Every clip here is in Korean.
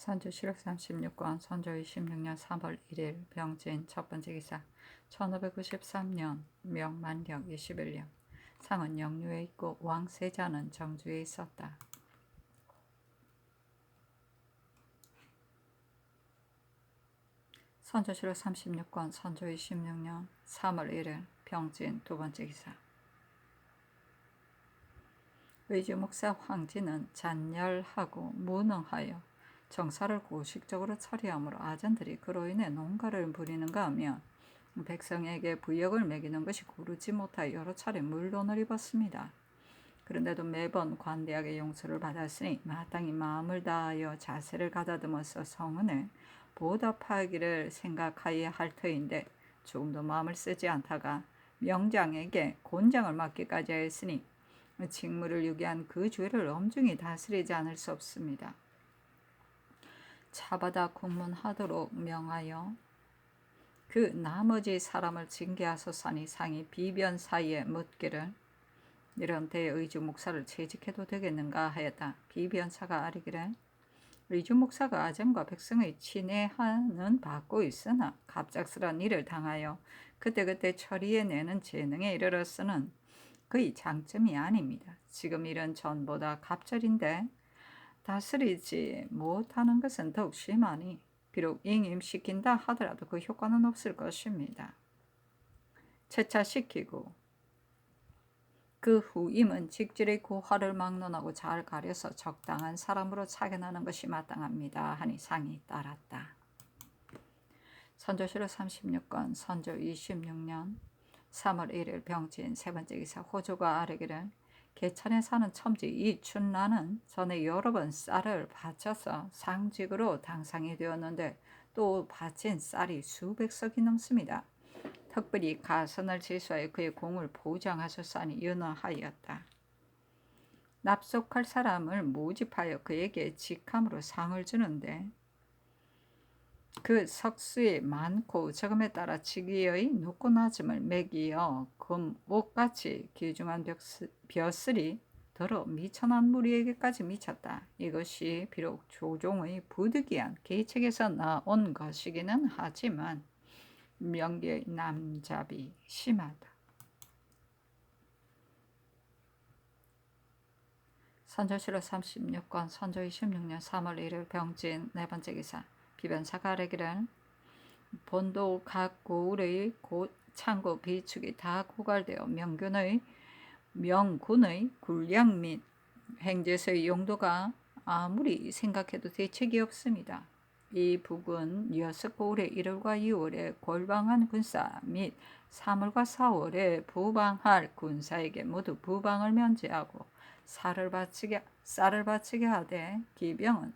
선조실록 36권 선조 26년 3월 1일 병진 첫 번째 기사 1593년 명만력 21년 상은 영유에 있고 왕세자는 정주에 있었다. 선조실록 36권 선조 26년 3월 1일 병진 두 번째 기사 의주목사 황진은 잔열하고 무능하여 정사를 고식적으로 처리하므로 아전들이 그로 인해 농가를 부리는가 하며 백성에게 부역을 매기는 것이 고르지 못하여 여러 차례 물론을 입었습니다. 그런데도 매번 관대하게 용서를 받았으니 마땅히 마음을 다하여 자세를 가다듬어서 성은에 보답하기를 생각하여야 할 터인데 조금도 마음을 쓰지 않다가 명장에게 곤장을 맡기까지 했으니 직무를 유기한 그 죄를 엄중히 다스리지 않을 수 없습니다. 차바다 국문하도록 명하여 그 나머지 사람을 징계하소서니 상이 비변 사이에 묻기를 이런 때에 의주 목사를 채직해도 되겠는가 하였다. 비변사가 아뢰기를 의주 목사가 아점과 백성의 친애하는 받고 있으나 갑작스런 일을 당하여 그때그때 처리해내는 재능에 이르렀으는 그의 장점이 아닙니다. 지금 일은 전보다 갑절인데 다스리지 못하는 것은 더욱 심하니 비록 잉임시킨다 하더라도 그 효과는 없을 것입니다. 채차시키고 그 후임은 직질의 고화를 막론하고 잘 가려서 적당한 사람으로 차견하는 것이 마땅합니다 하니 상이 따랐다. 선조실록 36권 선조 26년 3월 1일 병진 세 번째 기사 호조가 아뢰기를 개천에 사는 첨지 이춘라는 전에 여러 번 쌀을 바쳐서 상직으로 당상이 되었는데 또 바친 쌀이 수백 석이 넘습니다. 특별히 가선을 제수하여 그의 공을 보장하셨사니 연호하였다. 납속할 사람을 모집하여 그에게 직함으로 상을 주는데 그 석수의 많고 적음에 따라 직위의 높고 낮음을 매기어 금 옷같이 귀중한 벼슬이 더러 미천한 무리에게까지 미쳤다. 이것이 비록 조종의 부득이한 계책에서 나온 것이기는 하지만 명계의 남잡이 심하다. 선조실록 36권 선조 26년 3월 1일 병진 네 번째 기사 비변사가 아뢰기를 본도 각 고을의 창고 비축이 다 고갈되어 명군의 군량 및 행제소의 용도가 아무리 생각해도 대책이 없습니다. 이 북은 6고을의 1월과 2월에 골방한 군사 및 3월과 4월에 부방할 군사에게 모두 부방을 면제하고 쌀을 바치게 하되 기병은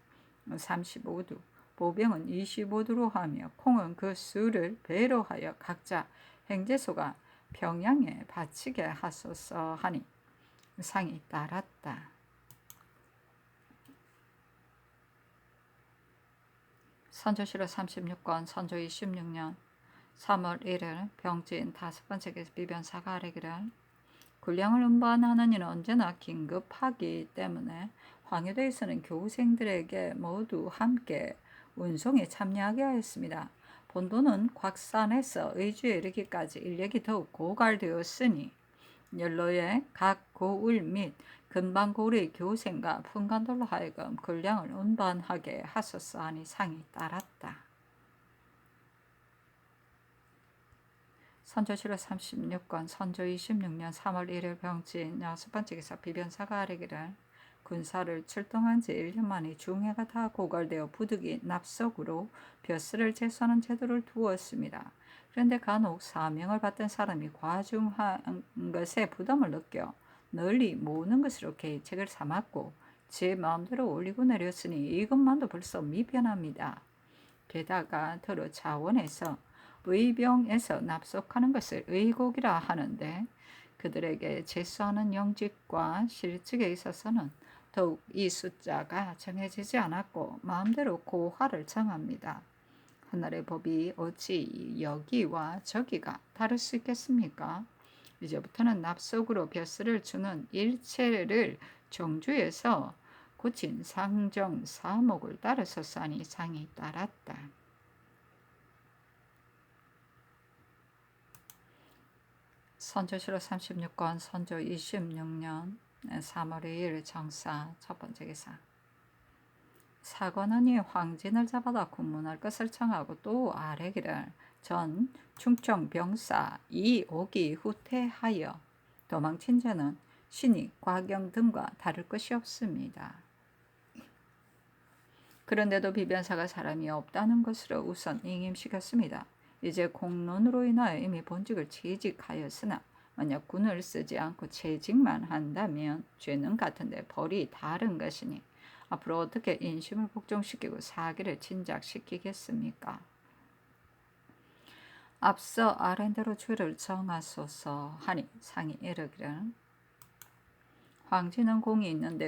35두 보병은 25두로 하며 콩은 그 수를 배로 하여 각자 행제소가 평양에 바치게 하소서 하니 상이 따랐다. 선조실록 36권 선조 26년 3월 1일 병진 다섯 번째 비변사가 아뢰기를 군량을 운반하는 이는 언제나 긴급하기 때문에 황해도에서는 교생들에게 모두 함께 운송에 참여하게 하였습니다. 본도는 곽산에서 의주에 이르기까지 인력이 더욱 고갈되었으니 연로의 각 고을 및 근방고을의 교생과 풍간들로 하여금 군량을 운반하게 하소서 하니 상이 따랐다. 선조실록 36권 선조 26년 3월 1일 병진 여섯 번째 기사 비변사가 아뢰기를 군사를 출동한 지 1년 만에 중해가 다 고갈되어 부득이 납속으로 벼슬을 제수하는 제도를 두었습니다. 그런데 간혹 사명을 받던 사람이 과중한 것에 부담을 느껴 널리 모으는 것으로 계책을 삼았고 제 마음대로 올리고 내렸으니 이것만도 벌써 미변합니다. 게다가 더러 자원에서 의병에서 납속하는 것을 의곡이라 하는데 그들에게 제수하는 영직과 실직에 있어서는 더욱 이 숫자가 정해지지 않았고 마음대로 고하를 정합니다. 하늘의 법이 어찌 여기와 저기가 다를 수 있겠습니까? 이제부터는 납속으로 벼슬을 주는 일체를 정주에서 고친 상정 사목을 따라서 싸니 상이 따랐다. 선조실록 36권 선조 26년 3월 2일 정사 첫 번째 기사. 사관원이 황진을 잡아다 군문할 것을 청하고 또 아뢰기를 전 충청 병사 이옥이 후퇴하여 도망친 자는 신이 과경 등과 다를 것이 없습니다. 그런데도 비변사가 사람이 없다는 것으로 우선 임시켰습니다. 이제 공론으로 인하여 이미 본직을 취직하였으나 만약 군을 쓰지 않고 채직만 한다면 죄는 같은데 벌이 다른 것이니 앞으로 어떻게 인심을 복종시키고 사기를 진작시키겠습니까? 앞서 아랜대로 죄를 정하소서 하니 상이 이르기를 황진은 공이 있는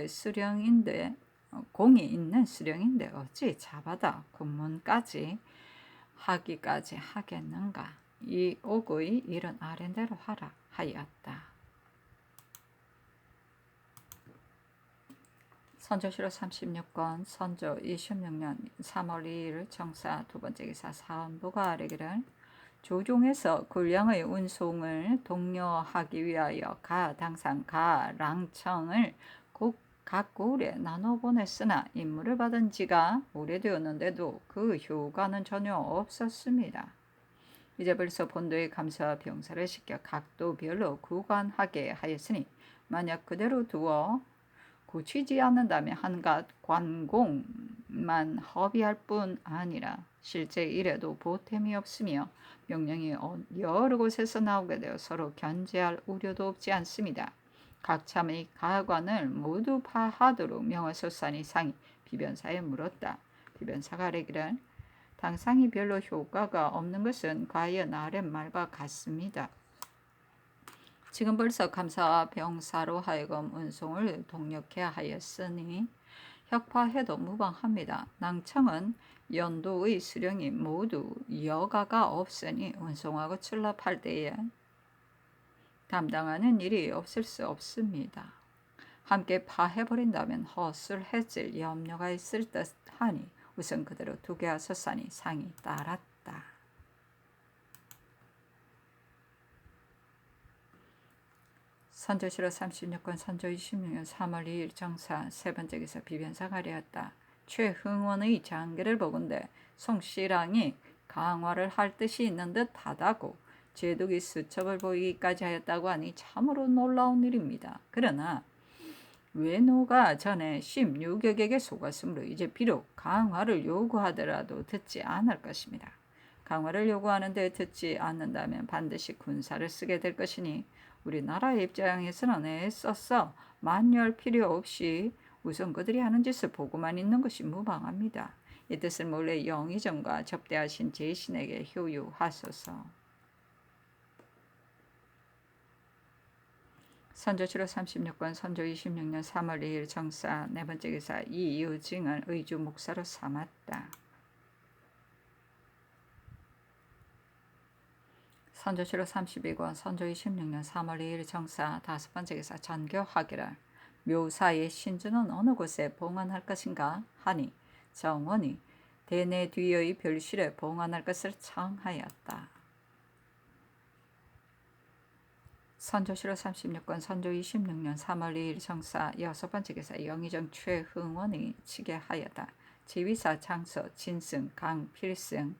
수령인데 어찌 잡아다 군문까지 하기까지 하겠는가. 이 옥의 일은 아랜대로 하라 하였다. 선조실록 36권 선조 26년 3월 2일 정사 두 번째 기사 사헌부가 아뢰기를 조종에서 군량의 운송을 독려하기 위하여 당상 랑청을 각 고을에 나눠 보냈으나 임무를 받은 지가 오래되었는데도 그 효과는 전혀 없었습니다. 이제 벌써 본도에 감사와 병사를 시켜 각도별로 구관하게 하였으니 만약 그대로 두어 고치지 않는다면 한갓 관공만 허비할 뿐 아니라 실제 일에도 보탬이 없으며 명령이 여러 곳에서 나오게 되어 서로 견제할 우려도 없지 않습니다. 각 참의 가관을 모두 파하도록 명하소서니 상이 비변사에 물었다. 비변사가 아뢰기를 당상이 별로 효과가 없는 것은 과연 아랫말과 같습니다. 지금 벌써 감사와 병사로 하여금 운송을 동력해 하였으니 혁파해도 무방합니다. 낭청은 연도의 수령이 모두 여가가 없으니 운송하고 출납할 때에 담당하는 일이 없을 수 없습니다. 함께 파해버린다면 허술해질 염려가 있을 듯하니 우선 그대로 두게 하소서니 상이 따랐다. 선조실록 36권 선조 26년 3월 2일 정사 세 번째 기사 비변사가 아뢰었다. 최흥원의 장계를 보건대 송씨랑이 강화를 할 뜻이 있는 듯하다고 제독이 수첩을 보이기까지 하였다고 하니 참으로 놀라운 일입니다. 그러나 외노가 전에 16여객에 속았으므로 이제 비록 강화를 요구하더라도 듣지 않을 것입니다. 강화를 요구하는데 듣지 않는다면 반드시 군사를 쓰게 될 것이니 우리나라의 입장에서는 애써서 만류할 필요 없이 우선 그들이 하는 짓을 보고만 있는 것이 무방합니다. 이 뜻을 몰래 영의정과 접대하신 제신에게 효유하소서. 선조실록 36권 선조 26년 3월 2일 정사 네 번째 기사 이유징을 의주 목사로 삼았다. 선조실록 32권 선조 26년 3월 2일 정사 다섯 번째 기사 전교하기를 묘사의 신주는 어느 곳에 봉안할 것인가 하니 정원이 대내 뒤의 별실에 봉안할 것을 청하였다. 선조실록 36권 선조 26년 3월 2일 정사 여섯 번째 기사 영의정 최흥원이 치게 하였다. 지휘사 장서 진승 강필승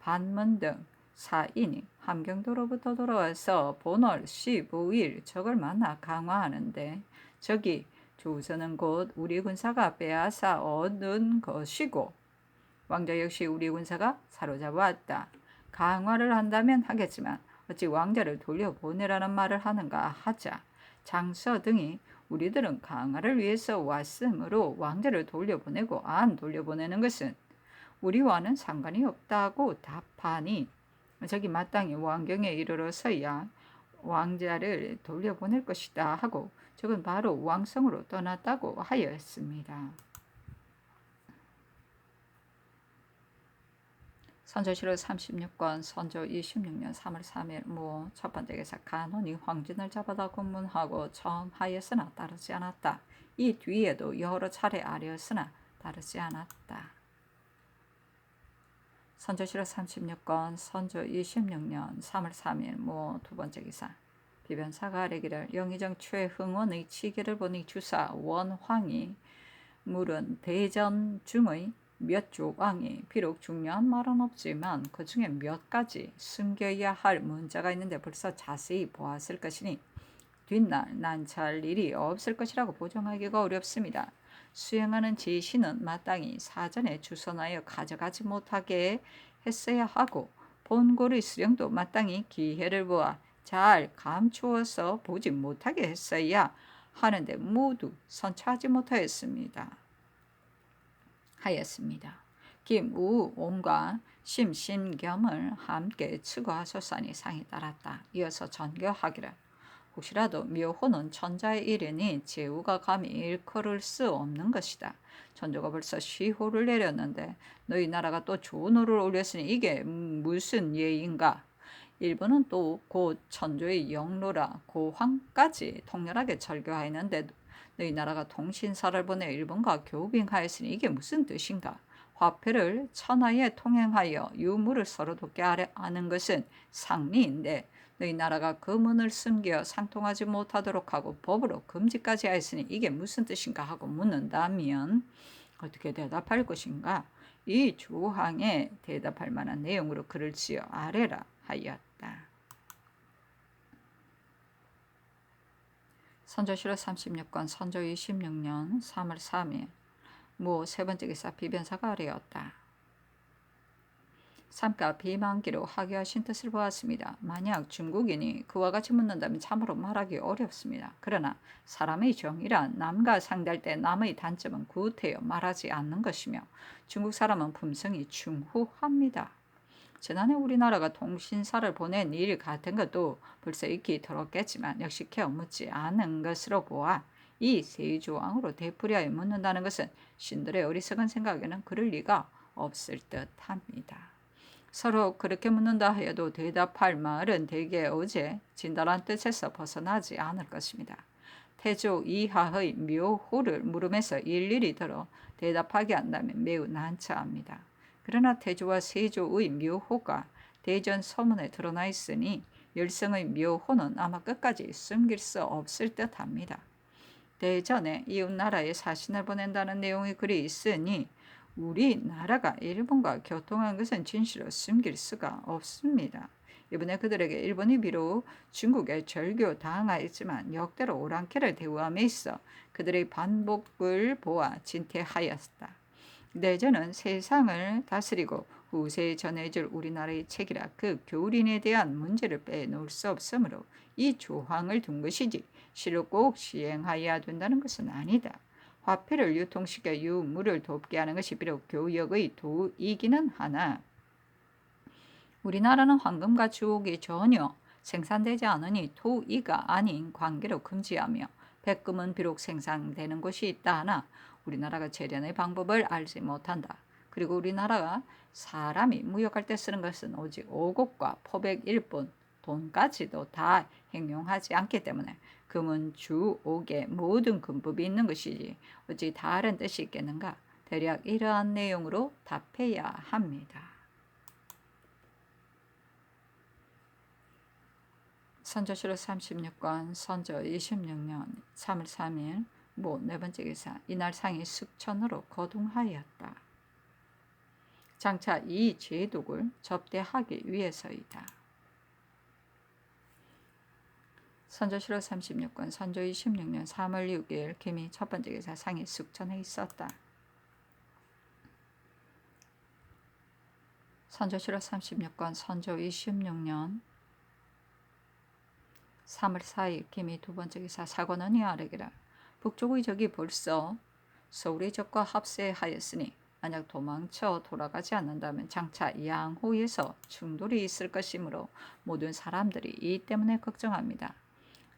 반문 등 사인이 함경도로부터 돌아와서 본월 15일 적을 만나 강화하는데 적이 조선은 곧 우리 군사가 빼앗아 얻은 것이고 왕자 역시 우리 군사가 사로잡아왔다. 강화를 한다면 하겠지만 어찌 왕자를 돌려보내라는 말을 하는가 하자 장서 등이 우리들은 강화를 위해서 왔으므로 왕자를 돌려보내고 안 돌려보내는 것은 우리와는 상관이 없다고 답하니 저기 마땅히 왕경에 이르러서야 왕자를 돌려보낼 것이다 하고 적은 바로 왕성으로 떠났다고 하였습니다. 선조실록 36권 선조 26년 3월 3일 무 첫 번째 기사 간원이 황진을 잡아다 군문하고 처음 하였으나 따르지 않았다. 이 뒤에도 여러 차례 아뢰었으나 다르지 않았다. 선조실록 36건 선조 26년 3월 3일 모 두 번째 기사 비변사가 아뢰기를 영의정 최흥원의 치계를 보니 주사 원황이 물은 대전 중의 몇 조항이 비록 중요한 말은 없지만 그 중에 몇 가지 숨겨야 할 문자가 있는데 벌써 자세히 보았을 것이니 뒷날 난처할 일이 없을 것이라고 보정하기가 어렵습니다. 수행하는 지시는 마땅히 사전에 주선하여 가져가지 못하게 했어야 하고 본고의 수령도 마땅히 기회를 보아 잘 감추어서 보지 못하게 했어야 하는데 모두 선처하지 못하였습니다. 김우 옴과 심신겸을 함께 추구하소서니 상이 따랐다. 이어서 전교하기를 혹시라도 묘호는 천자의 일이니 제후가 감히 일컬을 수 없는 것이다. 천조가 벌써 시호를 내렸는데 너희 나라가 또 조노를 올렸으니 이게 무슨 예인가? 일본은 또 곧 천조의 영로라 고황까지 통렬하게 절교하였는데 너희 나라가 통신사를 보내 일본과 교빙하였으니 이게 무슨 뜻인가? 화폐를 천하에 통행하여 유물을 서로 돕게 하는 것은 상리인데 너희 나라가 금은을 숨겨 상통하지 못하도록 하고 법으로 금지까지 하였으니 이게 무슨 뜻인가 하고 묻는다면 어떻게 대답할 것인가? 이 조항에 대답할 만한 내용으로 글을 지어 아래라 하였다. 선조실록 36건 선조 26년 3월 3일 모 세 번째 기사 비변사가 아래였다. 삼가 비만기로 하교하신 뜻을 보았습니다. 만약 중국인이 그와 같이 묻는다면 참으로 말하기 어렵습니다. 그러나 사람의 정의란 남과 상대할 때 남의 단점은 구태여 말하지 않는 것이며 중국 사람은 품성이 충후합니다. 지난해 우리나라가 통신사를 보낸 일 같은 것도 벌써 익히 들었겠지만 역시 묻지 않은 것으로 보아 이 세 조항으로 되풀이하여 묻는다는 것은 신들의 어리석은 생각에는 그럴 리가 없을 듯합니다. 서로 그렇게 묻는다 해도 대답할 말은 대개 어제 진달한 뜻에서 벗어나지 않을 것입니다. 태조 이하의 묘호를 물으면서 일일이 들어 대답하게 한다면 매우 난처합니다. 그러나 태조와 세조의 묘호가 대전 서문에 드러나 있으니 열성의 묘호는 아마 끝까지 숨길 수 없을 듯합니다. 대전에 이웃나라에 사신을 보낸다는 내용의 글이 있으니 우리나라가 일본과 교통한 것은 진실로 숨길 수가 없습니다. 이번에 그들에게 일본이 비록 중국에 절교당하였지만 역대로 오랑캐를 대우함에 있어 그들의 반복을 보아 진퇴하였다. 내전은 세상을 다스리고 후세에 전해줄 우리나라의 책이라 그 교린에 대한 문제를 빼놓을 수 없으므로 이 조항을 둔 것이지 실로 꼭 시행하여야 된다는 것은 아니다. 화폐를 유통시켜 유물을 돕게 하는 것이 비록 교역의 도이기는 하나 우리나라는 황금과 주옥이 전혀 생산되지 않으니 토이가 아닌 관계로 금지하며 백금은 비록 생산되는 곳이 있다 하나 우리나라가 재련의 방법을 알지 못한다. 그리고 우리나라가 사람이 무역할 때 쓰는 것은 오직 오곡과 포백일 뿐 돈까지도 다 행용하지 않기 때문에 금은 주옥에 모든 금법이 있는 것이지 어찌 다른 뜻이 있겠는가? 대략 이러한 내용으로 답해야 합니다. 선조실록 36권 선조 26년 3월 3일 모 네 번째 기사 이날 상이 숙천으로 거둥하였다. 장차 이 제독을 접대하기 위해서이다. 선조실록 36권 선조 26년 3월 6일 김이 첫 번째 기사 상이 숙천에 있었다. 선조실록 36권 선조 26년 3월 4일 김이 두 번째 기사 사관원이 아뢰기를 북쪽의 적이 벌써 서울의 적과 합세하였으니 만약 도망쳐 돌아가지 않는다면 장차 양호에서 충돌이 있을 것이므로 모든 사람들이 이 때문에 걱정합니다.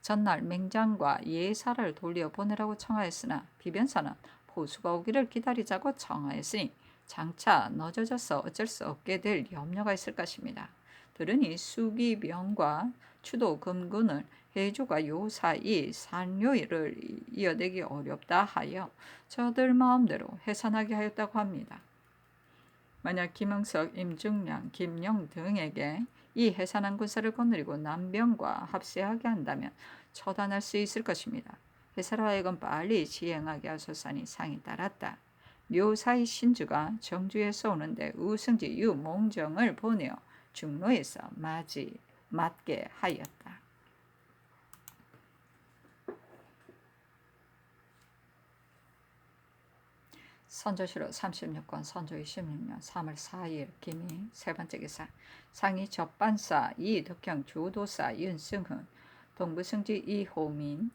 전날 맹장과 예사를 돌려보내라고 청하였으나 비변사는 포수가 오기를 기다리자고 청하였으니 장차 늦어져서 어쩔 수 없게 될 염려가 있을 것입니다. 들으니 수기병과 추도 금군을 해주가 요 사이 산료를 이어내기 어렵다 하여 저들 마음대로 해산하게 하였다고 합니다. 만약 김응석, 임중량, 김영 등에게 이 해산한 군사를 거느리고 남병과 합세하게 한다면 처단할 수 있을 것입니다. 해사로 하여금 빨리 시행하게 하소서니 상이 따랐다. 묘사의 신주가 정주에서 오는데 우승지 유몽정을 보내어 중로에서 맞게 하였다. 선조실록 36권 선조 26년 3월 4일 김희 세 번째 기사 상이 접반사 이덕형 주도사 윤승훈 동부승지 이호민을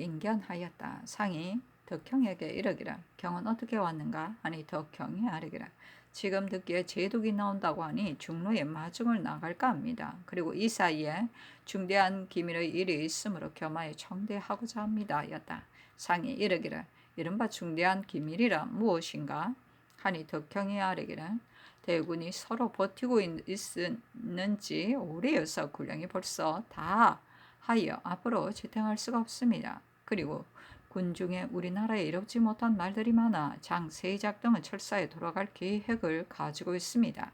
인견하였다. 상이 덕형에게 이르기를 경은 어떻게 왔는가 하니 덕형이 아뢰기를 지금 듣기에 제독이 나온다고 하니 중로에 마중을 나갈까 합니다. 그리고 이 사이에 중대한 기밀의 일이 있으므로 겸하여 청대하고자 합니다 하였다. 상이 이르기를 이른바 중대한 기밀이라 무엇인가 하니 덕형이 아뢰기를 대군이 서로 버티고 있는지 오래여서 군량이 벌써 다 하여 앞으로 지탱할 수가 없습니다. 그리고 군중에 우리나라에 이롭지 못한 말들이 많아 장 세작 등은 철사에 돌아갈 계획을 가지고 있습니다.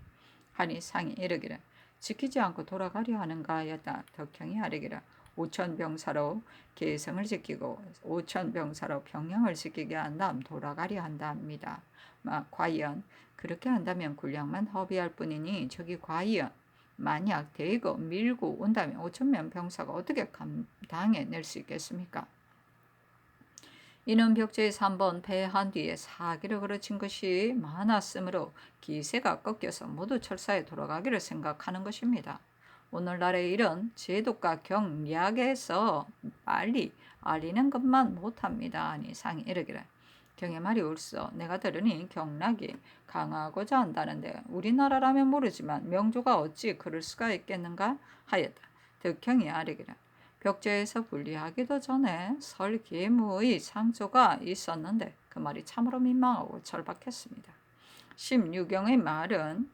하니 상이 이르기를 지키지 않고 돌아가려 하는가 하였다. 덕형이 아뢰기를 5,000병사로 계성을 지키고 5,000병사로 평양을 지키게 한 다음 돌아가려 한다 합니다. 과연 그렇게 한다면 군량만 허비할 뿐이니 저기 과연 만약 대거 밀고 온다면 5,000명 병사가 어떻게 감당해낼 수 있겠습니까? 이는 벽제에서 한번 패한 뒤에 사기를 걸어친 것이 많았으므로 기세가 꺾여서 모두 철사에 돌아가기를 생각하는 것입니다. 오늘날의 일은 제독과 경략에서 빨리 알리는 것만 못합니다. 아니 상이 이르기를 경의 말이 옳소. 내가 들으니 경락이 강하고자 한다는데 우리나라라면 모르지만 명조가 어찌 그럴 수가 있겠는가 하였다. 덕형이 아뢰기를 벽제에서 분리하기도 전에 설계무의 상조가 있었는데 그 말이 참으로 민망하고 절박했습니다. 심유경의 말은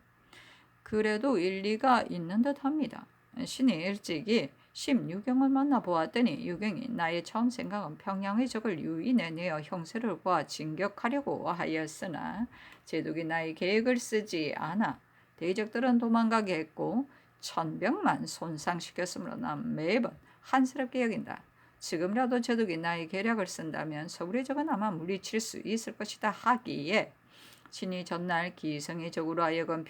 그래도 일리가 있는 듯합니다. 신이 일찍이 심유경을 만나보았더니 유경이 나의 처음 생각은 평양의 적을 유인해 내어 형세를 보아 진격하려고 하였으나 제독이 나의 계획을 쓰지 않아 대적들은 도망가게 했고 1,000병만 손상시켰으므로 난 매번 한스럽게 여긴다. 지금이라도 제독이 나의 계략을 쓴다면 서울의 적은 아마 물리칠 수 있을 것이다 하기에 신이 전날 기성의 적으로 하여금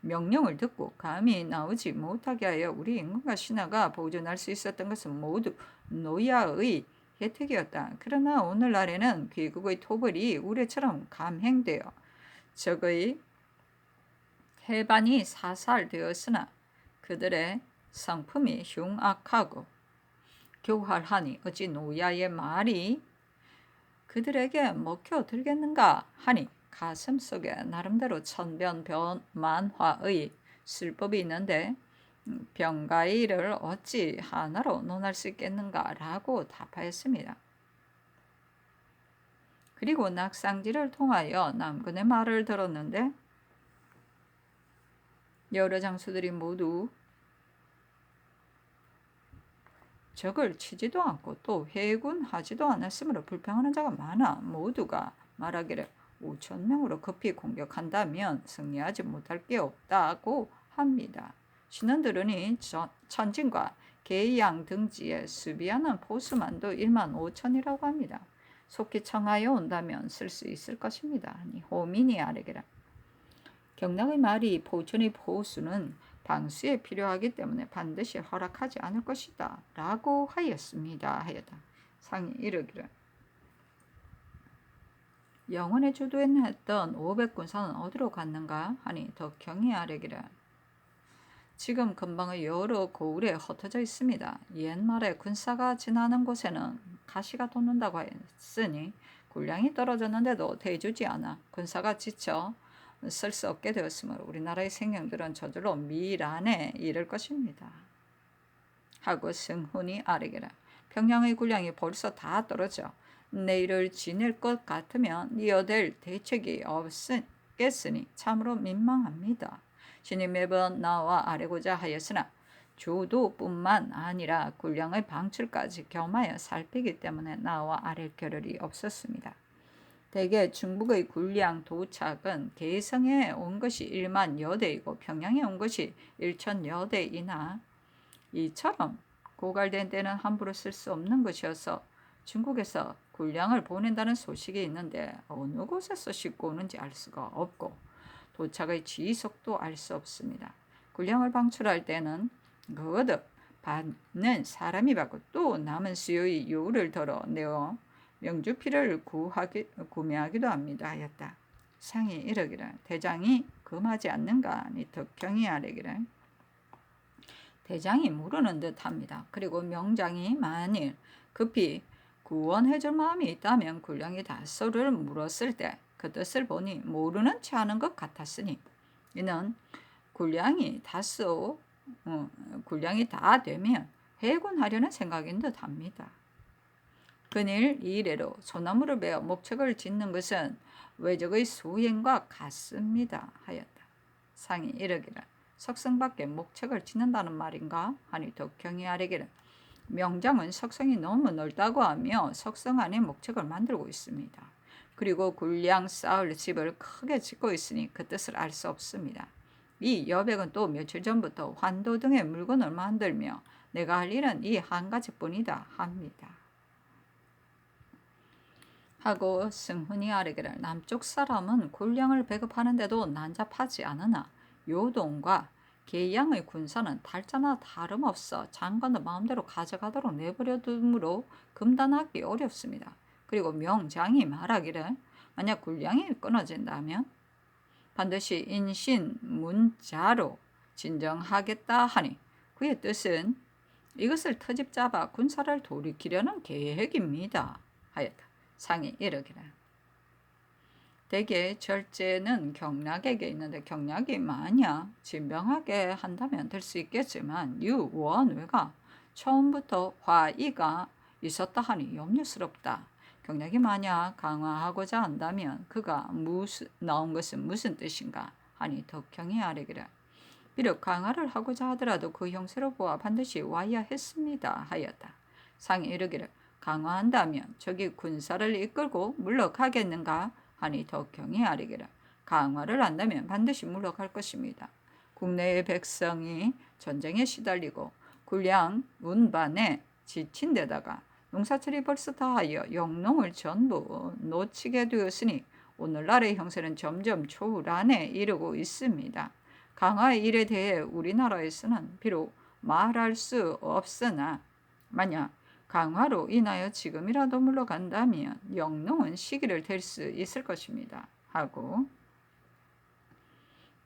명령을 듣고 감히 나오지 못하게 하여 우리 임금과 신하가 보존할 수 있었던 것은 모두 노야의 혜택이었다. 그러나 오늘날에는 귀국의 토벌이 우레처럼 감행되어 적의 해반이 사살되었으나 그들의 성품이 흉악하고 교활하니 어찌 노야의 말이 그들에게 먹혀들겠는가 하니 가슴 속에 나름대로 천변만화의 술법이 있는데 병가이를 어찌 하나로 논할 수 있겠는가라고 답하였습니다. 그리고 낙상지를 통하여 남군의 말을 들었는데 여러 장수들이 모두 적을 치지도 않고 또 회군하지도 않았으므로 불평하는 자가 많아 모두가 말하기를 5,000명으로 급히 공격한다면 승리하지 못할 게 없다고 합니다. 신은 들으니 천진과 계양 등지에 수비하는 포수만도 15,000이라고 합니다. 속히 청하여 온다면 쓸 수 있을 것입니다. 호민이 아뢰기라 경락의 말이 포천의 포수는 방수에 필요하기 때문에 반드시 허락하지 않을 것이다 라고 하였습니다 하였다. 상이 이르기를 영원에 주도했던 500군사는 어디로 갔는가 하니 덕형이 아뢰기를 지금 근방의 여러 고을에 흩어져 있습니다. 옛말에 군사가 지나는 곳에는 가시가 돋는다고 했으니 군량이 떨어졌는데도 대주지 않아 군사가 지쳐 쓸 수 없게 되었으므로 우리나라의 생명들은 저절로 미란에 이를 것입니다. 하고 승훈이 아뢰기를 평양의 군량이 벌써 다 떨어져 내일을 지낼 것 같으면 이어될 대책이 없겠으니 참으로 민망합니다. 신이 매번 나와 아뢰고자 하였으나 주도뿐만 아니라 군량의 방출까지 겸하여 살피기 때문에 나와 아랠 겨를이 없었습니다. 대개 중북의 군량 도착은 개성에 온 것이 1만 여대이고 평양에 온 것이 1천 여대이나 이처럼 고갈된 때는 함부로 쓸 수 없는 것이어서 중국에서 군량을 보낸다는 소식이 있는데 어느 곳에서 싣고 오는지 알 수가 없고 도착의 지속도 알 수 없습니다. 군량을 방출할 때는 거듭 받는 사람이 받고 또 남은 수요의 요를 덜어 내어 명주피를 구매하기도 합니다 하였다. 상이 이르기를 대장이 금하지 않는가 니 덕형이 아뢰기를 대장이 모르는 듯합니다. 그리고 명장이 만일 급히 구원해줄 마음이 있다면 군량이 다소를 물었을 때 그 뜻을 보니 모르는 체 하는 것 같았으니 이는 군량이 다 되면 해군하려는 생각인 듯합니다. 근일 이래로 소나무를 베어 목책을 짓는 것은 외적의 수행과 같습니다 하였다. 상이 이르기를 석성밖에 목책을 짓는다는 말인가 하니 덕형이 아뢰기를 명장은 석성이 너무 넓다고 하며 석성 안에 목책을 만들고 있습니다. 그리고 군량 쌓을 집을 크게 짓고 있으니 그 뜻을 알 수 없습니다. 이 여백은 또 며칠 전부터 환도 등의 물건을 만들며 내가 할 일은 이 한 가지뿐이다 합니다. 하고 승훈이 아뢰기를 남쪽 사람은 군량을 배급하는데도 난잡하지 않으나 요동과 계양의 군사는 달자나 다름없어 장관도 마음대로 가져가도록 내버려 두므로 금단하기 어렵습니다. 그리고 명장이 말하기를 만약 군량이 끊어진다면 반드시 인신문자로 진정하겠다 하니 그의 뜻은 이것을 터집 잡아 군사를 돌이키려는 계획입니다 하였다. 상이 이르기를 대개 절제는 경락에게 있는데 경락이 만약 진병하게 한다면 될 수 있겠지만 유원외가 처음부터 화의가 있었다 하니 염려스럽다. 경락이 만약 강화하고자 한다면 그가 나온 것은 무슨 뜻인가 하니 덕형이 아뢰기를 비록 강화를 하고자 하더라도 그 형세로 보아 반드시 와야 했습니다 하였다. 상이 이르기를 강화한다면 저기 군사를 이끌고 물러가겠는가 하니 덕형이 아뢰기를 강화를 한다면 반드시 물러갈 것입니다. 국내의 백성이 전쟁에 시달리고 군량 운반에 지친 데다가 농사철이 벌써 다하여 영농을 전부 놓치게 되었으니 오늘날의 형세는 점점 초란에 이르고 있습니다. 강화의 일에 대해 우리나라에서는 비록 말할 수 없으나 만약 강화로 인하여 지금이라도 물러간다면 영농은 시기를 댈 수 있을 것입니다. 하고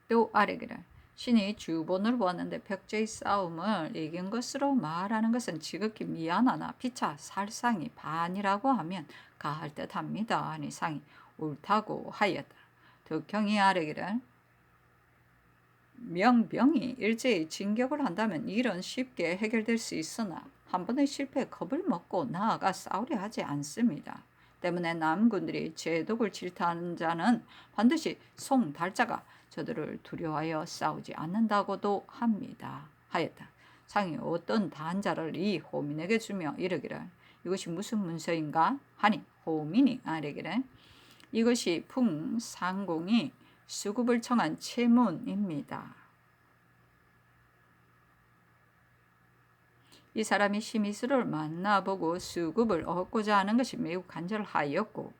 또 아뢰기를 신이 주본을 보았는데 벽제의 싸움을 이긴 것으로 말하는 것은 지극히 미안하나 피차 살상이 반이라고 하면 가할 듯합니다 하니 상이 옳다고 하였다. 덕형이 아뢰기를 명병이 일제히 진격을 한다면 일은 쉽게 해결될 수 있으나 한 번의 실패에 겁을 먹고 나아가 싸우려 하지 않습니다. 때문에 남군들이 제독을 질타하는 자는 반드시 송달자가 저들을 두려워하여 싸우지 않는다고도 합니다 하였다. 상이 어떤 단자를 이 호민에게 주며 이르기를 이것이 무슨 문서인가 하니 호민이 아뢰기를 이것이 풍상공이 수급을 청한 채문입니다. 이 사람이 심의수를 만나보고 수급을 얻고자 하는 것이 매우 간절하였고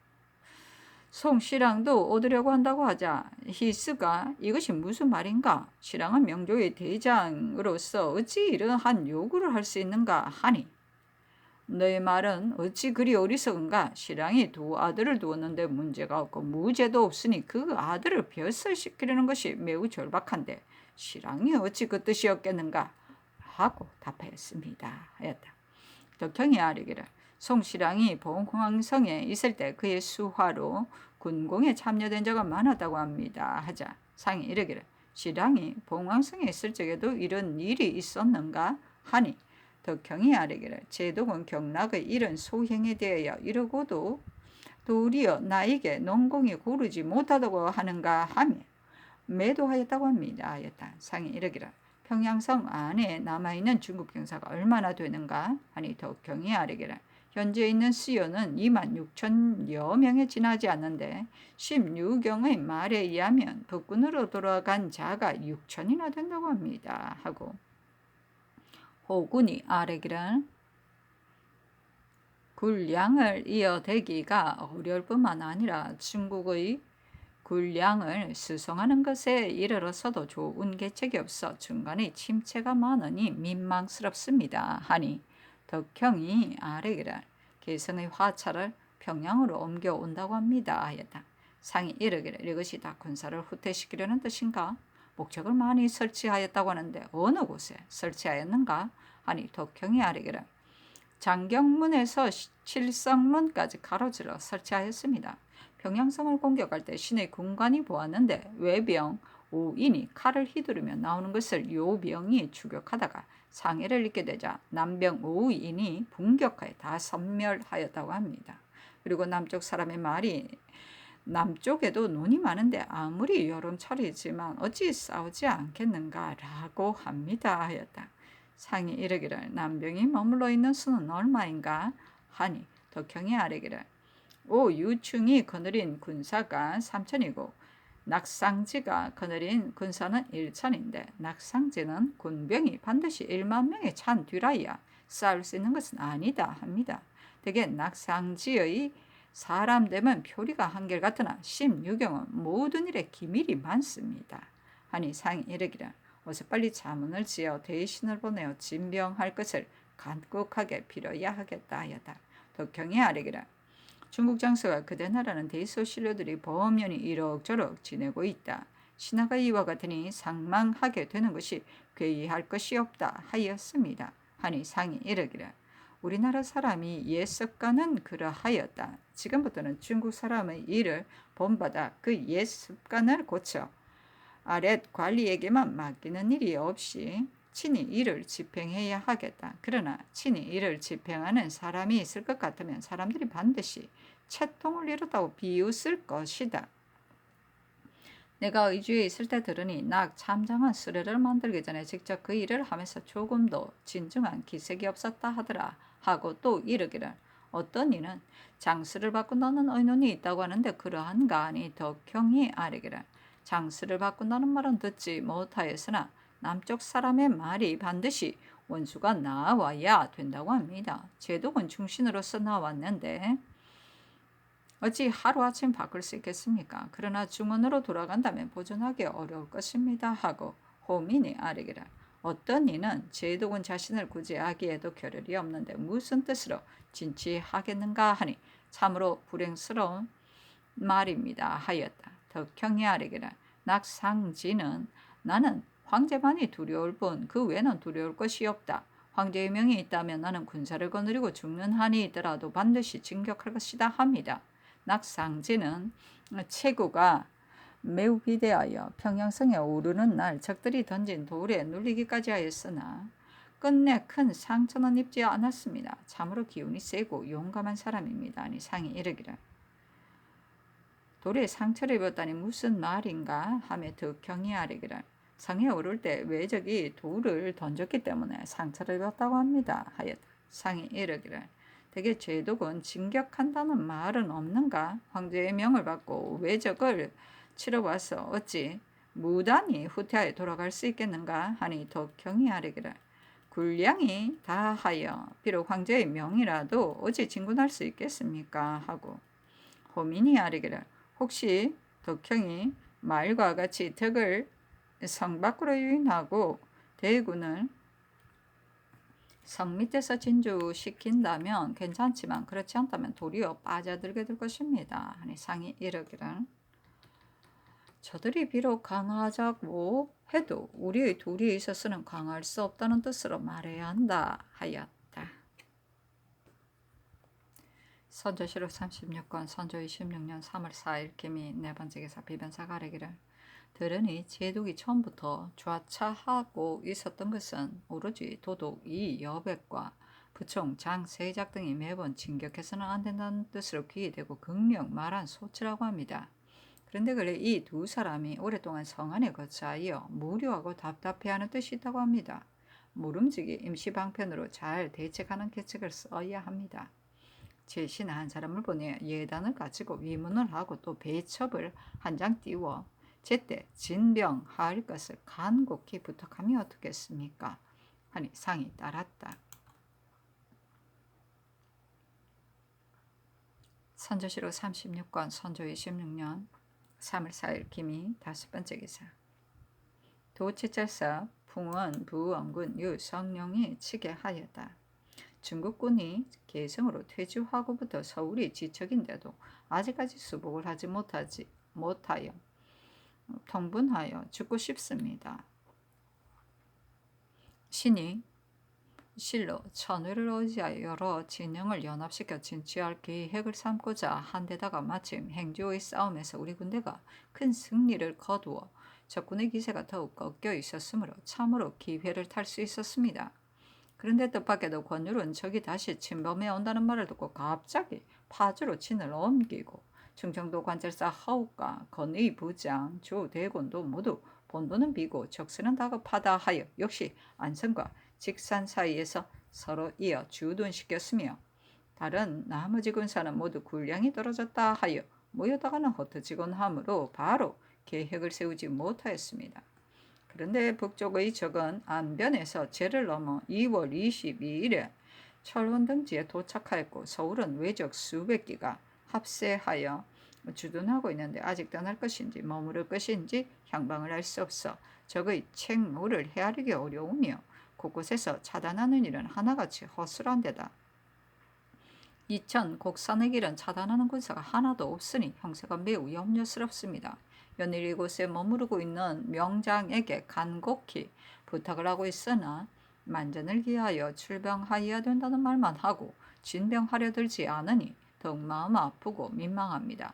송시랑도 얻으려고 한다고 하자 희스가 이것이 무슨 말인가? 시랑은 명조의 대장으로서 어찌 이러한 요구를 할 수 있는가 하니 너의 말은 어찌 그리 어리석은가? 시랑이 두 아들을 두었는데 문제가 없고 무죄도 없으니 그 아들을 벼슬시키려는 것이 매우 절박한데 시랑이 어찌 그 뜻이었겠는가? 하고 답하였습니다 하였다. 덕형이 아뢰기를 송시랑이 봉황성에 있을 때 그의 수화로 군공에 참여된 적은 많았다고 합니다 하자 상이 이르기를 시랑이 봉황성에 있을 적에도 이런 일이 있었는가 하니 덕형이 아뢰기를 제독은 경락의 이런 소행에 대하여 이러고도 도리어 나에게 농공이 고르지 못하다고 하는가 하며 매도하였다고 합니다 하였다. 상이 이르기를 평양성 안에 남아있는 중국 병사가 얼마나 되는가 하니 덕경이 아래기를 현재 있는 수요는 26,000여 명에 지나지 않는데 심유경의 말에 의하면 북군으로 돌아간 자가 6천이나 된다고 합니다. 하고 호군이 아래기를 군량을 이어대기가 어려울 뿐만 아니라 중국의 군량을 수송하는 것에 이르러서도 좋은 계책이 없어 중간에 침체가 많으니 민망스럽습니다. 하니 덕형이 아래기를 개성의 화차를 평양으로 옮겨온다고 합니다. 하였다. 상이 이르기를 이것이 다 군사를 후퇴시키려는 뜻인가? 목적을 많이 설치하였다고 하는데 어느 곳에 설치하였는가? 하니 덕형이 아래기를 장경문에서 칠성문까지 가로질러 설치하였습니다. 평양성을 공격할 때 신의 군관이 보았는데 외병 5인이 칼을 휘두르며 나오는 것을 요병이 추격하다가 상해를 입게 되자 남병 5인이 분격하여 다 섬멸하였다고 합니다. 그리고 남쪽 사람의 말이 남쪽에도 눈이 많은데 아무리 여름철이지만 어찌 싸우지 않겠는가 라고 합니다 하였다. 상이 이르기를 남병이 머물러 있는 수는 얼마인가 하니 덕형이 아뢰기를 오 유충이 거느린 군사가 3천이고 낙상지가 거느린 군사는 1천인데 낙상지는 군병이 반드시 1만 명에 찬 뒤라야 싸울 수 있는 것은 아니다 합니다. 대개 낙상지의 사람 되면 표리가 한결같으나 심유경은 모든 일에 기밀이 많습니다. 하니 상이 이르기를 어서 빨리 자문을 지어 대신을 보내어 진병할 것을 간곡하게 빌어야 하겠다 하였다. 덕형이 아뢰기를 중국 장수가 그대 나라는 대소신료들이 범연히 이럭저럭 지내고 있다. 신하가 이와 같으니 상망하게 되는 것이 괴이할 것이 없다 하였습니다. 하니 상이 이르기를 우리나라 사람이 옛 습관은 그러하였다. 지금부터는 중국 사람의 일을 본받아 그 옛 습관을 고쳐 아랫 관리에게만 맡기는 일이 없이 친히 이를 집행해야 하겠다. 그러나 친히 이를 집행하는 사람이 있을 것 같으면 사람들이 반드시 채통을 이뤘다고 비웃을 것이다. 내가 의주에 있을 때 들으니 낙 참장한 수레를 만들기 전에 직접 그 일을 하면서 조금도 진중한 기색이 없었다 하더라 하고 또 이르기를 어떤 이는 장수를 바꾼다는 의논이 있다고 하는데 그러한가 하니 덕형이 아뢰기를 장수를 바꾼다는 말은 듣지 못하였으나 남쪽 사람의 말이 반드시 원수가 나와야 된다고 합니다. 제독은 중신으로서 나왔는데 어찌 하루아침 바꿀 수 있겠습니까? 그러나 중원으로 돌아간다면 보존하기 어려울 것입니다. 하고 호민이 아뢰기를 어떤 이는 제독은 자신을 구제하기에도 겨를이 없는데 무슨 뜻으로 진치하겠는가 하니 참으로 불행스러운 말입니다. 하였다. 덕형이 아뢰기를 낙상지는 나는 황제만이 두려울 뿐 그 외에는 두려울 것이 없다. 황제의 명이 있다면 나는 군사를 거느리고 죽는 한이 있더라도 반드시 진격할 것이다 합니다. 낙상지는 체구가 매우 비대하여 평양성에 오르는 날 적들이 던진 돌에 눌리기까지 하였으나 끝내 큰 상처는 입지 않았습니다. 참으로 기운이 세고 용감한 사람입니다. 아니 상이 이르기를 돌에 상처를 입었다니 무슨 말인가 하며 덕형이 아뢰기를 성에 오를 때 외적이 돌을 던졌기 때문에 상처를 입었다고 합니다. 하였다. 상이 이르기를 대개 제독은 진격한다는 말은 없는가? 황제의 명을 받고 외적을 치러 와서 어찌 무단히 후퇴하여 돌아갈 수 있겠는가? 하니 덕형이 아뢰기를 군량이 다하여 비록 황제의 명이라도 어찌 진군할 수 있겠습니까? 하고 호민이 아뢰기를 혹시 덕형이 말과 같이 덕을 성 밖으로 유인하고 대군을 성 밑에서 진주시킨다면 괜찮지만 그렇지 않다면 도리어 빠져들게 될 것입니다. 하니 상이 이르기를 저들이 비록 강하자고 해도 우리의 도리에 있어서는 강할 수 없다는 뜻으로 말해야 한다 하였다. 선조실록 36권 선조 26년 3월 4일 김이 네 번째 기사 비변사가 아뢰기를 들으니 제독이 처음부터 좌차하고 있었던 것은 오로지 도독 이 여백과 부총 장세작 등이 매번 진격해서는 안 된다는 뜻으로 귀에 대고 극력 말한 소치라고 합니다. 그런데 그래 이 두 사람이 오랫동안 성안에 거처하여 무료하고 답답해하는 뜻이 있다고 합니다. 모름지기 임시방편으로 잘 대책하는 계책을 써야 합니다. 제시나 한 사람을 보내 예단을 가지고 위문을 하고 또 배첩을 한 장 띄워 제때 진병할 것을 간곡히 부탁하면 어떻겠습니까? 하니 상이 따랐다. 선조시로 36권 선조 26년 3월 4일 기미 5번째 기사. 도치찰사 풍원 부원군 유성룡이 치게 하였다. 중국군이 개성으로 퇴주하고부터 서울이 지척인데도 아직까지 수복을 하지 못하여 통분하여 죽고 싶습니다. 신이 실로 천회를 의지하여 여러 진영을 연합시켜 진취할 계획을 삼고자 한데다가 마침 행주의 싸움에서 우리 군대가 큰 승리를 거두어 적군의 기세가 더욱 꺾여 있었으므로 참으로 기회를 탈 수 있었습니다. 그런데 뜻밖에도 권율은 적이 다시 침범해 온다는 말을 듣고 갑자기 파주로 진을 옮기고 충청도 관찰사 하욱과 건의 부장 조대곤도 모두 본도는 비고 적수는 다급하다 하여 역시 안성과 직산 사이에서 서로 이어 주둔시켰으며 다른 나머지 군사는 모두 군량이 떨어졌다 하여 모여다가는 흩어지곤 하므로 바로 계획을 세우지 못하였습니다. 그런데 북쪽의 적은 안변에서 제를 넘어 2월 22일에 철원 등지에 도착하였고 서울은 외적 수백 기가 합세하여 주둔하고 있는데 아직 떠날 것인지 머무를 것인지 향방을 알 수 없어 적의 책무를 헤아리기 어려우며 곳곳에서 차단하는 일은 하나같이 허술한 데다 이천 곡산의 길은 차단하는 군사가 하나도 없으니 형세가 매우 염려스럽습니다. 연일 이곳에 머무르고 있는 명장에게 간곡히 부탁을 하고 있으나 만전을 기하여 출병하여야 된다는 말만 하고 진병하려 들지 않으니 더욱 마음 아프고 민망합니다.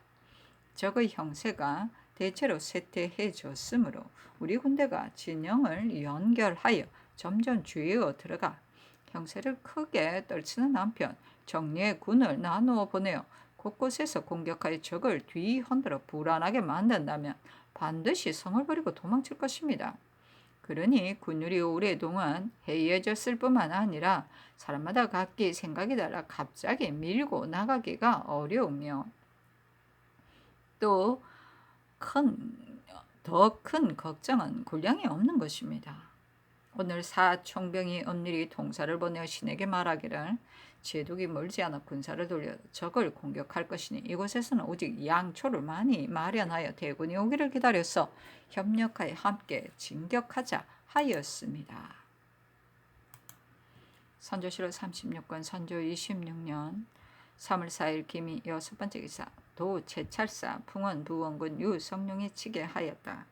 적의 형세가 대체로 쇠퇴해졌으므로 우리 군대가 진영을 연결하여 점점 주위에 들어가 형세를 크게 떨치는 한편 정리의 군을 나누어 보내어 곳곳에서 공격하여 적을 뒤흔들어 불안하게 만든다면 반드시 성을 버리고 도망칠 것입니다. 그러니 군율이 오랫동안 해이해졌을 뿐만 아니라 사람마다 각기 생각이 달라 갑자기 밀고 나가기가 어려우며 또 더 큰 걱정은 군량이 없는 것입니다. 오늘 사총병이 엄밀히 통사를 보내어 신에게 말하기를 제독이 멀지 않아 군사를 돌려 적을 공격할 것이니 이곳에서는 오직 양초를 많이 마련하여 대군이 오기를 기다려서 협력하여 함께 진격하자 하였습니다. 선조시로 36권 선조 26년 3월 4일 기미 6번째 기사. 도 제찰사 풍원 부원군 유성룡이 치게 하였다.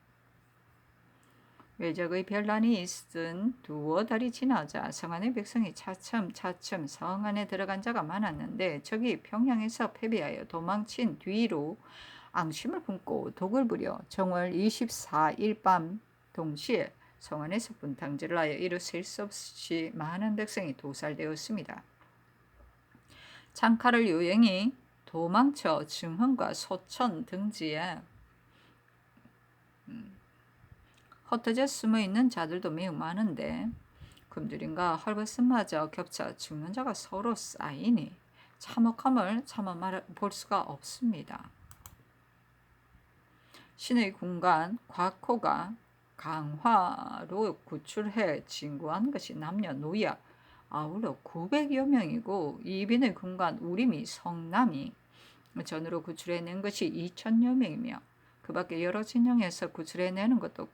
외적의 변란이 있은 두어 달이 지나자 성안의 백성이 차츰 성안에 들어간 자가 많았는데 적이 평양에서 패배하여 도망친 뒤로 앙심을 품고 독을 부려 정월 24일 밤 동시에 성안에서 분탕질을 하여 이루 셀 수 없이 많은 백성이 도살되었습니다. 창칼을 요행이 도망쳐 증흥과 소천 등지에 흩어져 숨어있는 자들도 매우 많은데 굶주림과 헐벗음마저 겹쳐 죽는 자가 서로 쌓이니 참혹함을 참아 볼 수가 없습니다. 신의 군관 곽호가 강화로 구출해 진구한 것이 남녀노약 아울러 900여 명이고 이빈의 군관 우림이 성남이 전으로 구출해낸 것이 2000여 명이며 그 밖에 여러 진영에서 구출해내는 것도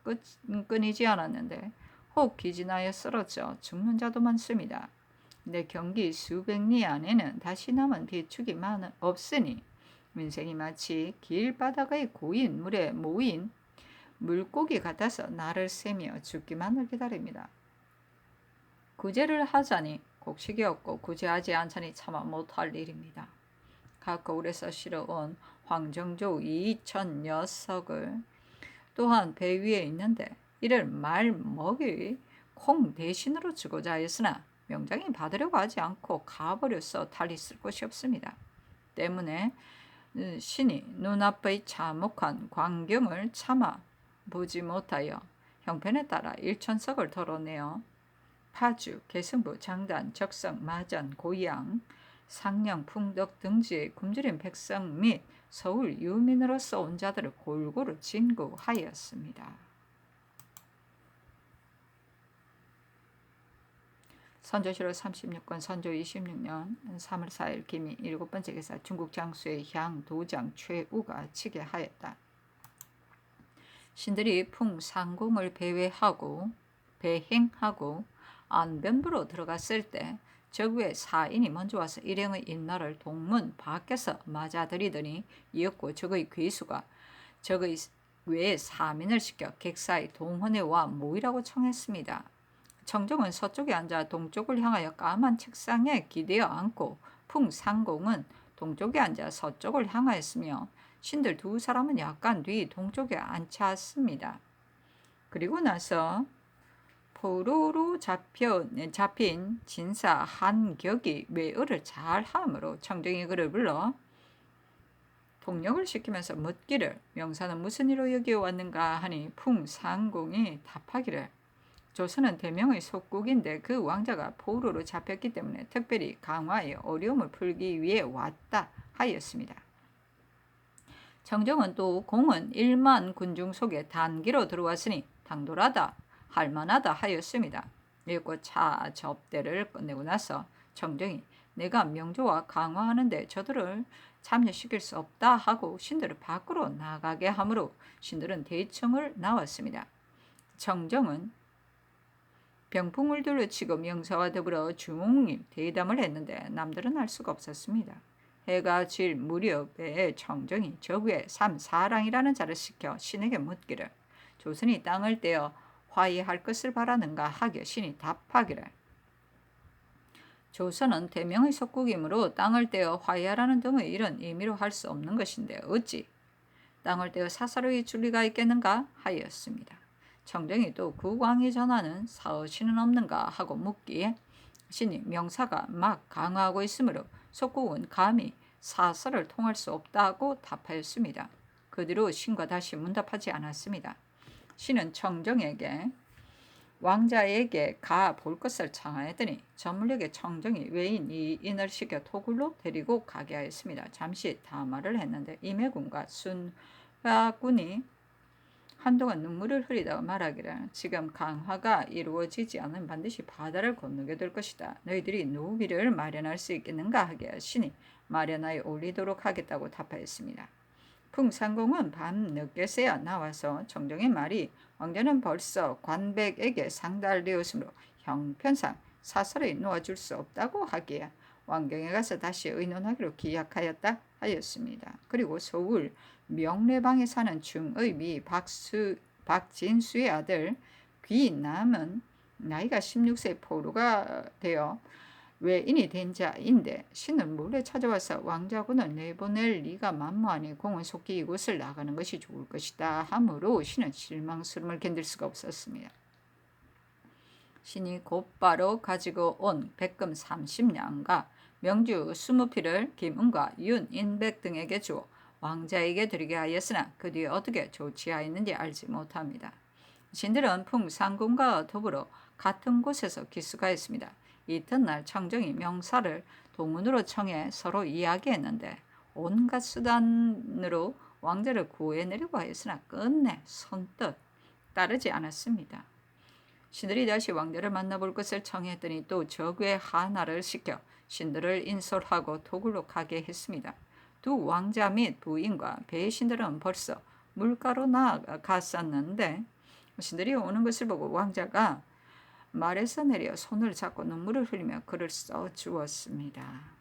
끊이지 않았는데 혹 기진하여 쓰러져 죽는 자도 많습니다. 내 경기 수백 리 안에는 다시 남은 비축이 없으니 민생이 마치 길바닥의 고인 물에 모인 물고기 같아서 나를 새며 죽기만을 기다립니다. 구제를 하자니 곡식이 없고 구제하지 않자니 차마 못할 일입니다. 각 거울에서 실어온 황정조 2천 녀석을 또한 배 위에 있는데 이를 말 먹이 콩 대신으로 주고자 하였으나 명장이 받으려고 하지 않고 가버려서 달리 쓸 곳이 없습니다. 때문에 신이 눈앞의 참혹한 광경을 참아 보지 못하여 형편에 따라 일천석을 털어내어 파주, 개성부, 장단, 적성, 마전, 고양, 상령, 풍덕 등지의 굶주린 백성 및 서울 유민으로서 온 자들을 골고루 진구하였습니다. 선조실록 36권 선조 26년 3월 4일 기미 7번째 기사 중국 장수의 향 도장 최우가 치게하였다. 신들이 풍상궁을 배행하고 안변부로 들어갔을 때 적외 사인이 먼저 와서 일행의 인나를 동문 밖에서 맞아들이더니 이었고 적의 괴수가 적의 외에 사민을 시켜 객사의 동헌에 와 모이라고 청했습니다. 청정은 서쪽에 앉아 동쪽을 향하여 까만 책상에 기대어 앉고 풍상공은 동쪽에 앉아 서쪽을 향하였으며 신들 두 사람은 약간 뒤 동쪽에 앉혔습니다. 그리고 나서 포로로 잡힌 진사 한격이 외어를 잘하므로 청정이 그를 불러 동력을 시키면서 묻기를 명사는 무슨 일로 여기에 왔는가 하니 풍상공이 답하기를 조선은 대명의 속국인데 그 왕자가 포로로 잡혔기 때문에 특별히 강화의 어려움을 풀기 위해 왔다 하였습니다. 청정은 또 공은 1만 군중 속에 단기로 들어왔으니 당돌하다 할만하다 하였습니다. 읽고 차 접대를 끝내고 나서 청정이 내가 명조와 강화하는데 저들을 참여시킬 수 없다 하고 신들을 밖으로 나가게 하므로 신들은 대청을 나왔습니다. 청정은 병풍을 둘러치고 명사와 더불어 중립 대담을 했는데 남들은 알 수가 없었습니다. 해가 질 무렵에 청정이 적외 3사랑이라는 자를 시켜 신에게 묻기를 조선이 땅을 떼어 화해할 것을 바라는가 하기에 신이 답하기를 조선은 대명의 속국이므로 땅을 떼어 화해하라는 등의 이런 의미로 할 수 없는 것인데 어찌 땅을 떼어 사사로이 줄 리가 있겠는가 하였습니다. 청정이 또 국왕이 전하는 사의신은 없는가 하고 묻기에 신이 명사가 막 강화하고 있으므로 속국은 감히 사설을 통할 수 없다고 답하였습니다. 그 뒤로 신과 다시 문답하지 않았습니다. 신은 청정에게 왕자에게 가 볼 것을 청하였더니 전물에게 청정이 외인 이인을 시켜 토굴로 데리고 가게 하였습니다. 잠시 담화를 했는데 임해군과 순화군이 한동안 눈물을 흘리다가 말하기를 지금 강화가 이루어지지 않으면 반드시 바다를 건너게 될 것이다. 너희들이 노비를 마련할 수 있겠는가 하기에 신이 마련하여 올리도록 하겠다고 답하였습니다. 풍상공은 밤 늦게서야 나와서 청정의 말이 왕자는 벌써 관백에게 상달되었으므로 형편상 사설에 놓아줄 수 없다고 하기에 왕경에 가서 다시 의논하기로 기약하였다 하였습니다. 그리고 서울 명례방에 사는 중의미 박진수의 아들 귀남은 나이가 16세 포로가 되어 외인이 된 자인데 신은 몰래 찾아와서 왕자군을 내보낼 리가 만무하니 공은 속히 이곳을 나가는 것이 좋을 것이다 하므로 신은 실망스러움을 견딜 수가 없었습니다. 신이 곧바로 가지고 온 백금 30냥과 명주 20피를 김은과 윤인백 등에게 주어 왕자에게 드리게 하였으나 그 뒤에 어떻게 조치하였는지 알지 못합니다. 신들은 풍상군과 더불어 같은 곳에서 기수가했습니다. 이튿날 청정이 명사를 동문으로 청해 서로 이야기했는데 온갖 수단으로 왕자를 구해내려고 하였으나 끝내 선뜻 따르지 않았습니다. 신들이 다시 왕자를 만나볼 것을 청했더니 또 적외 하나를 시켜 신들을 인솔하고 토굴로 가게 했습니다. 두 왕자 및 부인과 배신들은 벌써 물가로 나아갔었는데 신들이 오는 것을 보고 왕자가 말에서 내려 손을 잡고 눈물을 흘리며 글을 써주었습니다.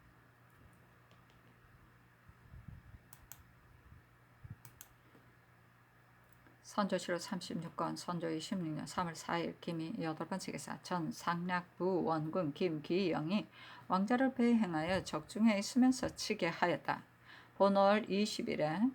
선조실록 36권 선조 26년 3월 4일 기미 8번째 기사 전 상략부 원군 김기영이 왕자를 배행하여 적중에 있으면서 치게 하였다. 본월 20일에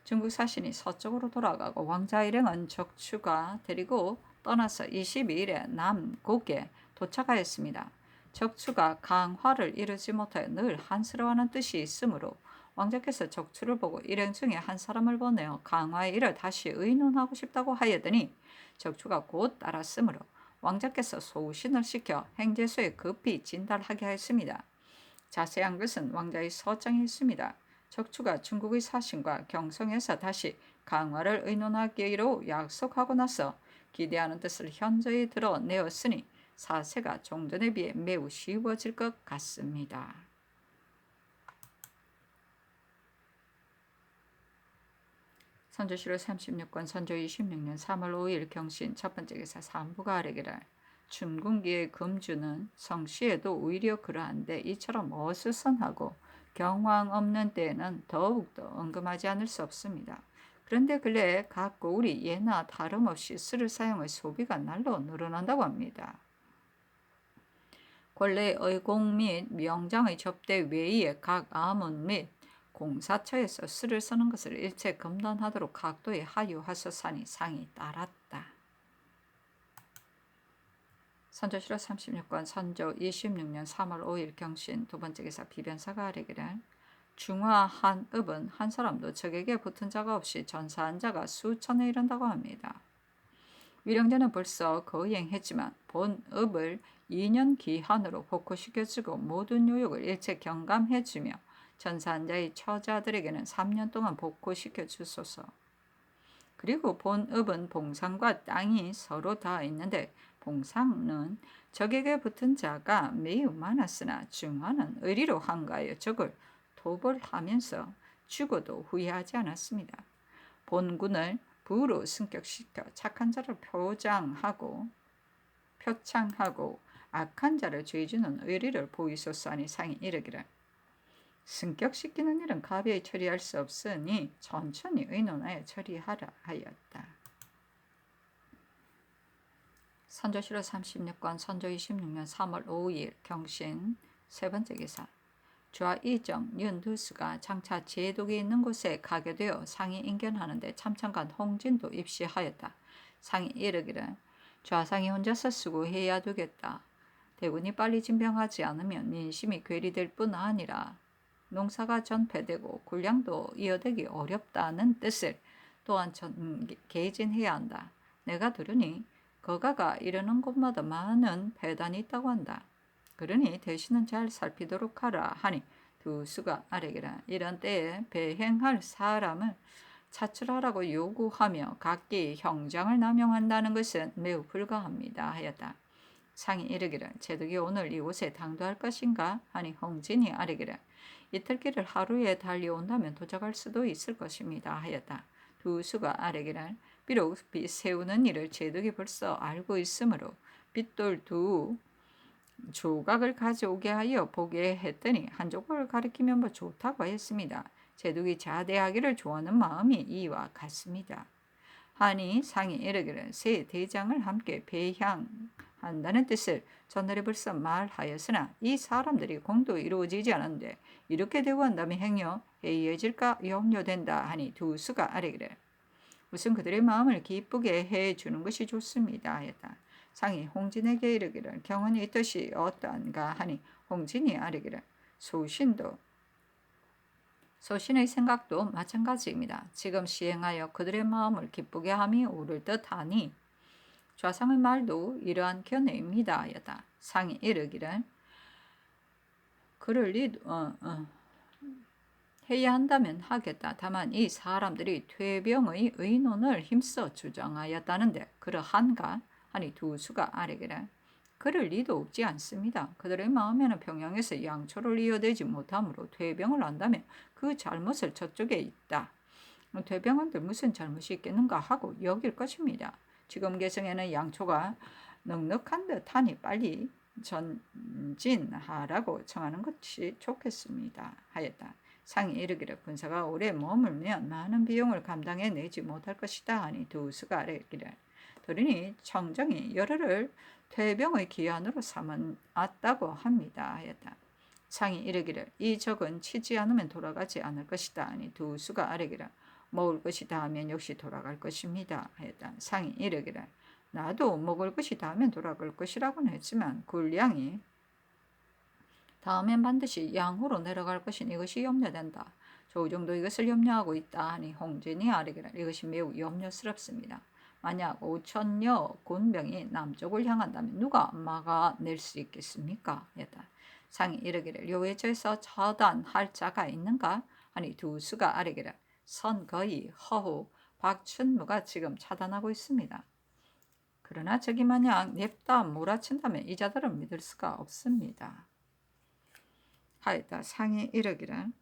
중국 사신이 서쪽으로 돌아가고 왕자 일행은 적추가 데리고 떠나서 22일에 남곡에 도착하였습니다. 적추가 강화를 이루지 못하여 늘 한스러워하는 뜻이 있으므로 왕자께서 적추를 보고 일행 중에 한 사람을 보내어 강화의 일을 다시 의논하고 싶다고 하였더니 적추가 곧 따랐으므로 왕자께서 소우신을 시켜 행제소에 급히 진달하게 하였습니다. 자세한 것은 왕자의 서장에 있습니다. 적추가 중국의 사신과 경성에서 다시 강화를 의논하기로 약속하고 나서 기대하는 뜻을 현저히 드러내었으니 사세가 종전에 비해 매우 쉬워질 것 같습니다. 선조실록 36권 선조 26년 3월 5일 경신 첫 번째 기사 삼부가 아래기를 춘궁기의 금주는 성시에도 오히려 그러한데 이처럼 어수선하고 경황 없는 때에는 더욱더 언금하지 않을 수 없습니다. 그런데 근래 각 고을이 예나 다름없이 쓸을 사용의 소비가 날로 늘어난다고 합니다. 권례 의공 및 명장의 접대 외에 각 아문 및 공사처에서 쓸을 쓰는 것을 일체 금단하도록 각도에 하유하소서니 상이 따랐다. 선조실록 36권 선조 26년 3월 5일 경신 두 번째 기사 비변사가 아래기를 중화 한읍은 한 사람도 적에게 붙은 자가 없이 전사한 자가 수천에 이른다고 합니다. 위령제는 벌써 거행했지만 본읍을 2년 기한으로 복구시켜주고 모든 요역을 일체 경감해주며 전사한 자의 처자들에게는 3년 동안 복구시켜 주소서. 그리고 본읍은 봉상과 땅이 서로 다 있는데 봉상은 적에게 붙은 자가 매우 많았으나 중화는 의리로 한가하여 적을 도벌하면서 죽어도 후회하지 않았습니다. 본군을 부로 승격시켜 착한 자를 표창하고 악한 자를 죄주는 의리를 보이소서 하니 상이 이르기를 승격시키는 일은 가벼이 처리할 수 없으니 천천히 의논하여 처리하라 하였다. 선조실록 36권 선조 26년 3월 5일 경신 세 번째 기사 좌이정 윤두수가 장차 제독이 있는 곳에 가게 되어 상이 인견하는데 참참간 홍진도 입시하였다. 상이 이르기를 좌상이 혼자서 수고해야 되겠다. 대군이 빨리 진병하지 않으면 민심이 괴리될 뿐 아니라 농사가 전폐되고 군량도 이어되기 어렵다는 뜻을 또한 개진해야 한다. 내가 들으니 거가가 이르는 곳마다 많은 배단이 있다고 한다. 그러니 대신은 잘 살피도록 하라 하니 두수가 아래기라 이런 때에 배행할 사람을 차출하라고 요구하며 각기 형장을 남용한다는 것은 매우 불가합니다 하였다. 상이 이르기를 제독이 오늘 이곳에 당도할 것인가 하니 홍진이 아래기를 이틀길을 하루에 달려온다면 도착할 수도 있을 것입니다 하였다. 두수가 아래기를 비록 빚 세우는 일을 제독이 벌써 알고 있으므로 빚돌 두 조각을 가져오게 하여 보게 했더니 한 조각을 가리키면 뭐 좋다고 했습니다. 제독이 자대하기를 좋아하는 마음이 이와 같습니다. 하니 상이 이르기를 새 대장을 함께 배향한다는 뜻을 전날에 벌써 말하였으나 이 사람들이 공도 이루어지지 않았는데 이렇게 되고 한다면 행여 해이해질까 염려된다 하니 두수가 아래기를 우선 그들의 마음을 기쁘게 해주는 것이 좋습니다 하였다. 상이 홍진에게 이르기를 경은이 이 뜻이 어떠한가 하니 홍진이 아뢰기를 소신의 생각도 마찬가지입니다. 지금 시행하여 그들의 마음을 기쁘게 함이 옳을 듯하니 좌상의 말도 이러한 견해입니다 하였다. 상이 이르기를 그를 해야 한다면 하겠다. 다만 이 사람들이 퇴병의 의논을 힘써 주장하였다는데 그러한가? 하니 두수가 아뢰기를 그럴 리도 없지 않습니다. 그들의 마음에는 평양에서 양초를 이어대지 못함으로 퇴병을 한다면 그 잘못을 저쪽에 있다. 퇴병한들 무슨 잘못이 있겠는가 하고 여길 것입니다. 지금 개성에는 양초가 넉넉한 듯하니 빨리 전진하라고 청하는 것이 좋겠습니다 하였다. 상이 이르기를 군사가 오래 머물면 많은 비용을 감당해 내지 못할 것이다 하니 두수가 아뢰기를 들으니 청정이 열흘을 퇴병의 기한으로 삼았다고 합니다 하였다. 상이 이르기를 이 적은 치지 않으면 돌아가지 않을 것이다 하니 두수가 아뢰기를 먹을 것이다 하면 역시 돌아갈 것입니다 하였다. 상이 이르기를 나도 먹을 것이다 하면 돌아갈 것이라고는 했지만 군량이 다음엔 반드시 양호로 내려갈 것이니 이것이 염려된다. 조우종도 이것을 염려하고 있다 하니 홍진이 아뢰기를 이것이 매우 염려스럽습니다. 만약 5천여 군병이 남쪽을 향한다면 누가 막아낼 수 있겠습니까? 했다. 상이 이르기를 요외저에서 처단할 자가 있는가? 하니 두수가 아뢰기를 선거의 허후 박춘무가 지금 차단하고 있습니다. 그러나 저기 만약 냅다 몰아친다면 이 자들은 믿을 수가 없습니다. 하였다. 상이 이르기를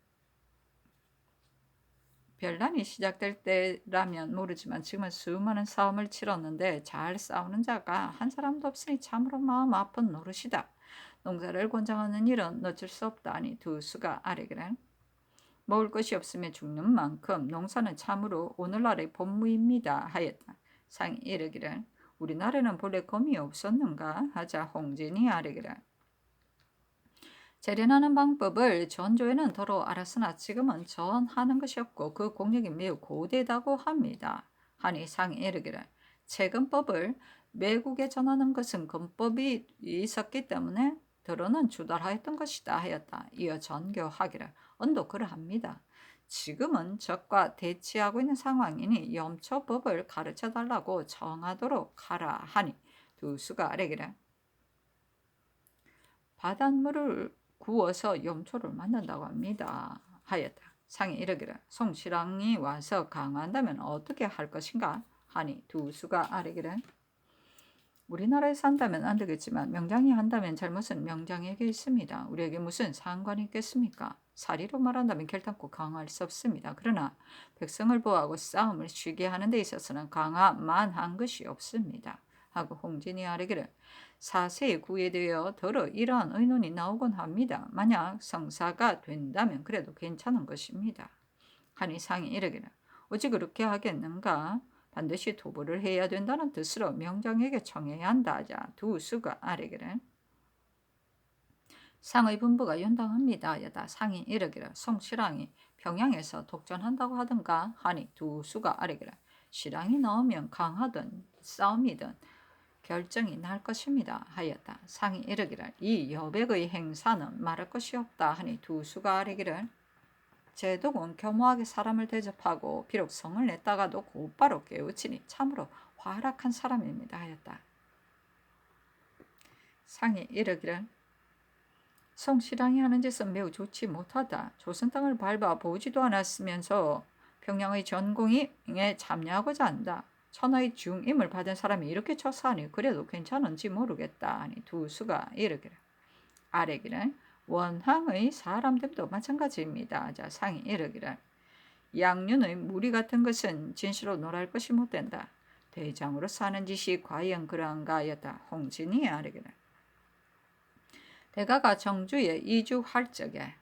변란이 시작될 때라면 모르지만 지금은 수많은 싸움을 치렀는데 잘 싸우는 자가 한 사람도 없으니 참으로 마음 아픈 노릇이다. 농사를 권장하는 일은 어쩔 수 없다 하니 두수가 아뢰기를 먹을 것이 없으면 죽는 만큼 농사는 참으로 오늘날의 본무입니다 하였다. 상이 이르기를 우리나라에는 본래 검이 없었는가 하자 홍진이 아뢰기를 재련하는 방법을 전조에는 더러 알았으나 지금은 전하는 것이 없고 그 공력이 매우 고대다고 합니다. 하니 상이 이르기를 채금법을 매국에 전하는 것은 금법이 있었기 때문에 더러는 주달하였던 것이다 하였다. 이어 전교하기를 언도 그러합니다. 지금은 적과 대치하고 있는 상황이니 염초법을 가르쳐달라고 청하도록 하라 하니 두수가 아뢰기를 바닷물을 구워서 염초를 만든다고 합니다. 하였다. 상이 이르기를 송신랑이 와서 강화한다면 어떻게 할 것인가? 하니 두수가 아뢰기를 우리나라에 산다면 안 되겠지만 명장이 한다면 잘못은 명장에게 있습니다. 우리에게 무슨 상관이 있겠습니까? 사리로 말한다면 결단코 강화할 수 없습니다. 그러나 백성을 보호하고 싸움을 쉬게 하는 데 있어서는 강화만 한 것이 없습니다. 하고 홍진이 아뢰기를 사세에 구애되어 더러 이러한 의논이 나오곤 합니다. 만약 성사가 된다면 그래도 괜찮은 것입니다. 하니 상이 이르기를 어찌 그렇게 하겠는가? 반드시 도보를 해야 된다는 뜻으로 명장에게 청해야 한다 하자 두수가 아뢰기를 상의 분부가 연당합니다. 여다 상이 이르기를 송신랑이 평양에서 독전한다고 하던가 하니 두수가 아뢰기를 신랑이 나오면 강하든 싸움이든 결정이 날 것입니다. 하였다. 상이 이르기를 이 여백의 행사는 말할 것이 없다 하니 두수가 아뢰기를 제독은 겸허하게 사람을 대접하고 비록 성을 냈다가도 곧바로 깨우치니 참으로 활악한 사람입니다. 하였다. 상이 이르기를 송신랑이 하는 짓은 매우 좋지 못하다. 조선 땅을 밟아 보지도 않았으면서 평양의 전공에 참여하고자 한다. 천하의 중임을 받은 사람이 이렇게 처사하니 그래도 괜찮은지 모르겠다 하니 두수가 이르기를 아뢰기를 원항의 사람들도 마찬가지입니다. 자 상이 이르기를 양륜의 무리 같은 것은 진시로 놀할 것이 못된다. 대장으로서 하는 짓이 과연 그러한가 하였다. 홍진이 아뢰기를 대가가 정주에 이주할 적에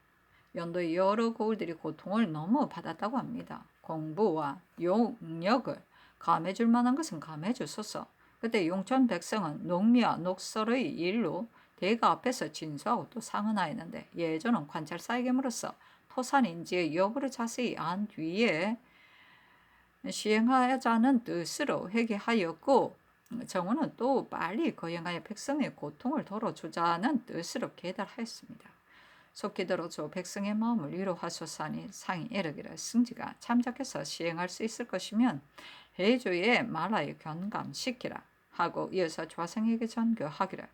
연도의 여러 고을들이 고통을 너무 받았다고 합니다. 공부와 용력을 감해줄 만한 것은 감해주소서. 그때 용천 백성은 농미와 녹설의 일로 대가 앞에서 진수하고 또 상언하였는데 예전은 관찰사에게물어서 토산인지의 여부를 자세히 안 뒤에 시행하자는 뜻으로 회개하였고 정원은 또 빨리 거행하여 백성의 고통을 덜어주자는 뜻으로 계달하였습니다. 속히 들어줘 백성의 마음을 위로하소서 하니 상이 이르기를 승지가 참작해서 시행할 수 있을 것이면 해조에 말하여 경감시키라 하고 이어서 좌상에게 전교하기를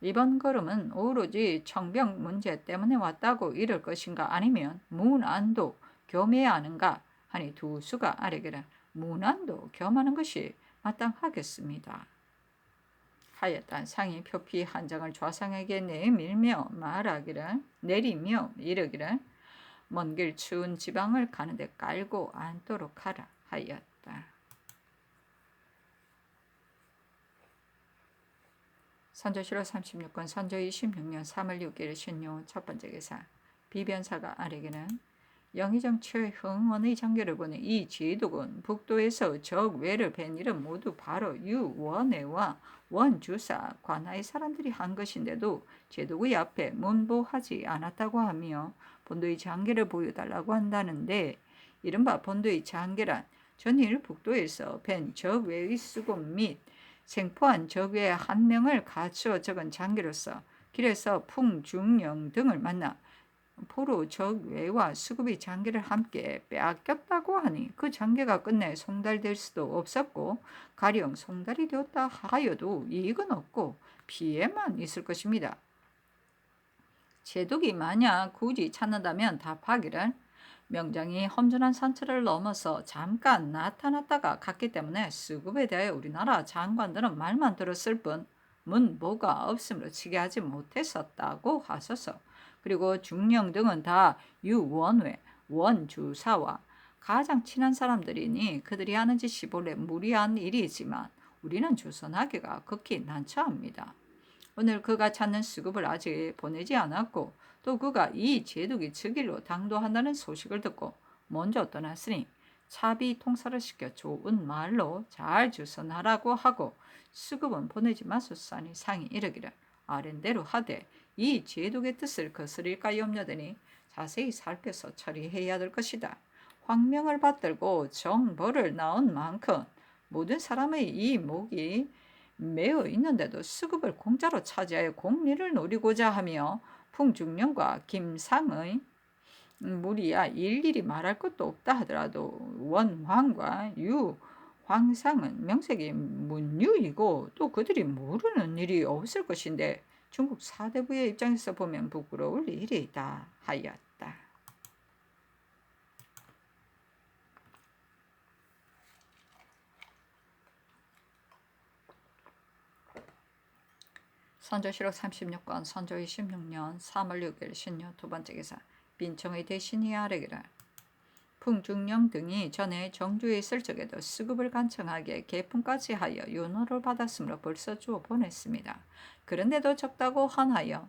이번 걸음은 오로지 청병 문제 때문에 왔다고 이를 것인가 아니면 문안도 겸해야 하는가 하니 두수가 아뢰기를 문안도 겸하는 것이 마땅하겠습니다. 하였다. 상이 표피 한 장을 좌상에게 내밀며 말하기를 내리며 이르기를 먼 길 추운 지방을 가는데 깔고 앉도록 하라 하였다. 선조실록 36권 선조 26년 3월 6일 신요 첫 번째 기사 비변사가 아뢰기는 영의정 최흥원의 장교를 보내 이 제독은 북도에서 적 외를 뵌 일은 모두 바로 유원회와 원주사 관하의 사람들이 한 것인데도 제독의 앞에 문보하지 않았다고 하며 본도의 장계를 보여달라고 한다는데 이른바 본도의 장계란 전일 북도에서 뵌 적 외의 수급 및 생포한 적 외의 한 명을 갖추어 적은 장계로서 길에서 풍중령 등을 만나 포로 적외와 수급이 장계를 함께 빼앗겼다고 하니 그 장계가 끝내 송달될 수도 없었고 가령 송달이 되었다 하여도 이익은 없고 피해만 있을 것입니다. 제독이 만약 굳이 찾는다면 답하기를 명장이 험준한 산처를 넘어서 잠깐 나타났다가 갔기 때문에 수급에 대하여 우리나라 장관들은 말만 들었을 뿐 문보가 없으므로 치게 하지 못했었다고 하소서. 그리고 중령 등은 다 유원회, 원주사와 가장 친한 사람들이니 그들이 하는 짓이 본래 무리한 일이지만 우리는 조선하기가 극히 난처합니다. 오늘 그가 찾는 수급을 아직 보내지 않았고 또 그가 이 제독이 즉일로 당도한다는 소식을 듣고 먼저 떠났으니 차비 통사를 시켜 좋은 말로 잘 주선하라고 하고 수급은 보내지 마소사니 상이 이르기를 아랜대로 하되 이 제독의 뜻을 거스릴까 염려되니 자세히 살펴서 처리해야 될 것이다. 황명을 받들고 정벌을 낳은 만큼 모든 사람의 이 목이 매어 있는데도 수급을 공짜로 차지하여 공리를 노리고자 하며 풍중령과 김상의 무리야 일일이 말할 것도 없다 하더라도 원황과 유황상은 명색이 문유이고 또 그들이 모르는 일이 없을 것인데 중국 사대부의 입장에서 보면 부끄러울 일이다 하였다. 선조실록 36권 선조 26년 3월 6일 신유 두 번째 기사 빈청의 대신이 아래기라 풍중령 등이 전에 정주에 있을 적에도 수급을 간청하게 계품까지 하여 윤호를 받았으므로 벌써 주어 보냈습니다. 그런데도 적다고 한하여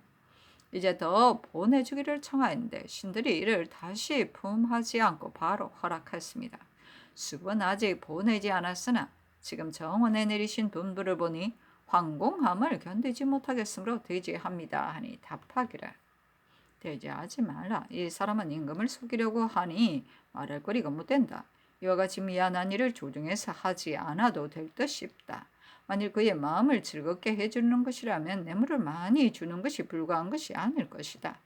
이제 더 보내주기를 청하였는데 신들이 이를 다시 품하지 않고 바로 허락했습니다. 수급은 아직 보내지 않았으나 지금 정원에 내리신 분부를 보니 황공함을 견디지 못하겠으므로 대지합니다 하니 답하기를 대지하지 말라. 이 사람은 임금을 속이려고 하니 말할 거리가 못된다. 이와 같이 미안한 일을 조정해서 하지 않아도 될 듯 싶다. 만일 그의 마음을 즐겁게 해주는 것이라면 뇌물을 많이 주는 것이 불가한 것이 아닐 것이다.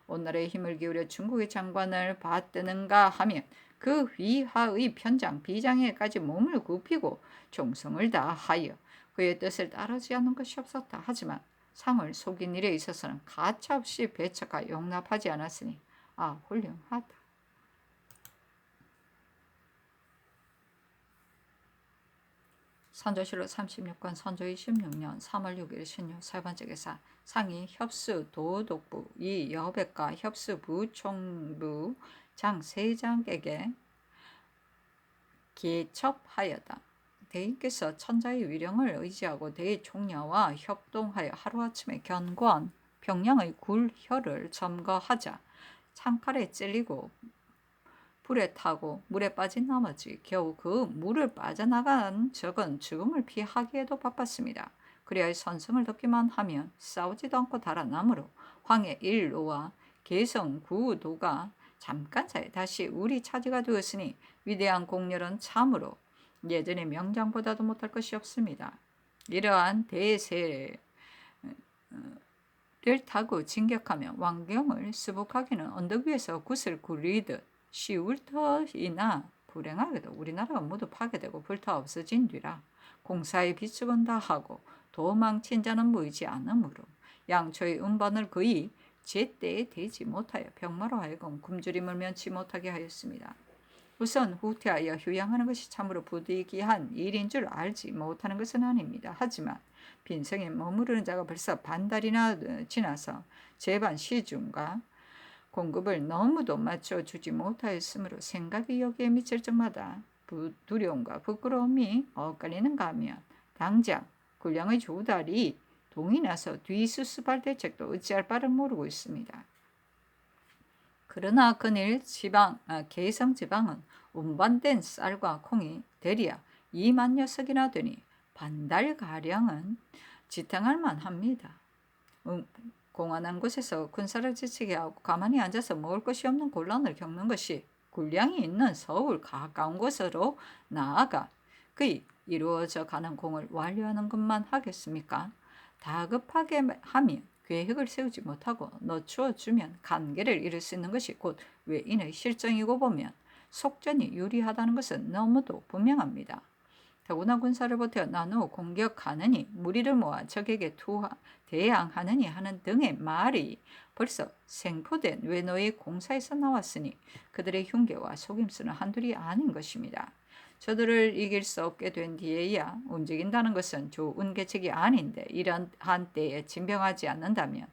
오늘의 힘을 기울여 중국의 장관을 받드는가 하면 그 위하의 편장 비장에까지 몸을 굽히고 총성을 다하여 그의 뜻을 따르지 않는 것이 없었다. 하지만 상을 속인 일에 있어서는 가차없이 배척하 용납하지 않았으니 훌륭하다. 선조실록 36권 선조 26년 3월 6일 신유 세 번째 기사 상이 협수 도독부 이 여백과 협수 부총부 장 세장에게 개첩하였다. 대인께서 천자의 위령을 의지하고 대총녀와 협동하여 하루아침에 견고한 평양의 굴혀를 점거하자 창칼에 찔리고 불에 타고 물에 빠진 나머지 겨우 그 물을 빠져나간 적은 죽음을 피하기에도 바빴습니다. 그리하여 선성을 듣기만 하면 싸우지도 않고 달아나므로 황해 일로와 개성 구도가 잠깐 사이 다시 우리 차지가 되었으니 위대한 공렬은 참으로 예전의 명장보다도 못할 것이 없습니다. 이러한 대세를 타고 진격하며 왕경을 수복하기는 언덕 위에서 굿을 굴리듯 쉬울 터이나 불행하게도 우리나라가 모두 파괴되고 불타 없어진 뒤라 공사의 비축은 다하고 도망친 자는 보이지 않으므로 양초의 운반을 거의 제때에 되지 못하여 병마로 하여금 굶주림을 면치 못하게 하였습니다. 우선 후퇴하여 휴양하는 것이 참으로 부득이한 일인 줄 알지 못하는 것은 아닙니다. 하지만 빈성에 머무르는 자가 벌써 반달이나 지나서 제반 시중과 공급을 너무도 맞춰주지 못하였으므로 생각이 여기에 미칠 적마다 두려움과 부끄러움이 엇갈리는가 하면 당장 군량의 조달이 동이 나서 뒤수습할 대책도 어찌할 바를 모르고 있습니다. 그러나 그늘 개성 지방은 운반된 쌀과 콩이 대략 2만 녀석이나 되니 반달가량은 지탱할 만합니다. 공안한 곳에서 군사를 지치게 하고 가만히 앉아서 먹을 것이 없는 곤란을 겪는 것이 군량이 있는 서울 가까운 곳으로 나아가 그이 이루어져 가는 공을 완료하는 것만 하겠습니까? 다급하게 하면 계획을 세우지 못하고 늦추어 주면 관계를 잃을 수 있는 것이 곧 외인의 실정이고 보면 속전이 유리하다는 것은 너무도 분명합니다. 더구나 군사를 보태어 나누어 공격하느니 무리를 모아 적에게 대항하느니 하는 등의 말이 벌써 생포된 외노의 공사에서 나왔으니 그들의 흉계와 속임수는 한둘이 아닌 것입니다. 저들을 이길 수 없게 된 뒤에야 움직인다는 것은 좋은 계책이 아닌데 이런 한때에 진병하지 않는다면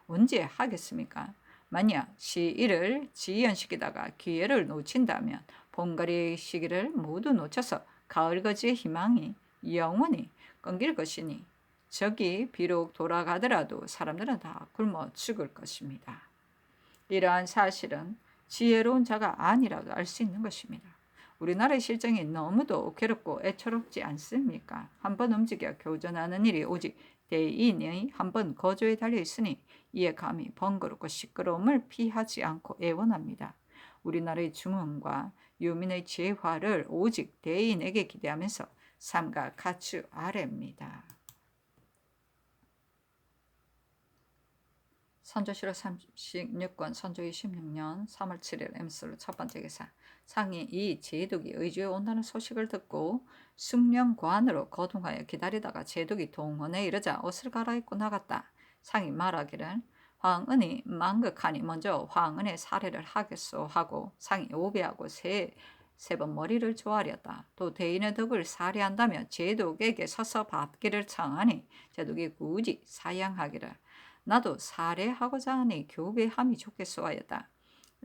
언제 하겠습니까? 만약 시일을 지연시키다가 기회를 놓친다면 봄가리 시기를 모두 놓쳐서 가을거지의 희망이 영원히 끊길 것이니 적이 비록 돌아가더라도 사람들은 다 굶어 죽을 것입니다. 이러한 사실은 지혜로운 자가 아니라도 알 수 있는 것입니다. 우리나라의 실정이 너무도 괴롭고 애처롭지 않습니까? 한번 움직여 교전하는 일이 오직 대인의 한번 거조에 달려있으니 이에 감히 번거롭고 시끄러움을 피하지 않고 애원합니다. 우리나라의 중흥과 유민의 재화를 오직 대인에게 기대하면서 삼가 가추 아래입니다. 선조실록 36권 선조 26년 3월 7일 엠솔 첫 번째 기사. 상이 이 제독이 의주에 온다는 소식을 듣고 숙련관으로 거둥하여 기다리다가 제독이 동원에 이르자 옷을 갈아입고 나갔다. 상이 말하기를 황은이 망극하니 먼저 황은의 살해를 하겠소 하고 상이 오배하고 세 번 머리를 조아렸다. 또 대인의 덕을 살해한다며 제독에게 서서 받기를 청하니 제독이 굳이 사양하기를 나도 살해하고자 하니 교배함이 좋겠소 하였다.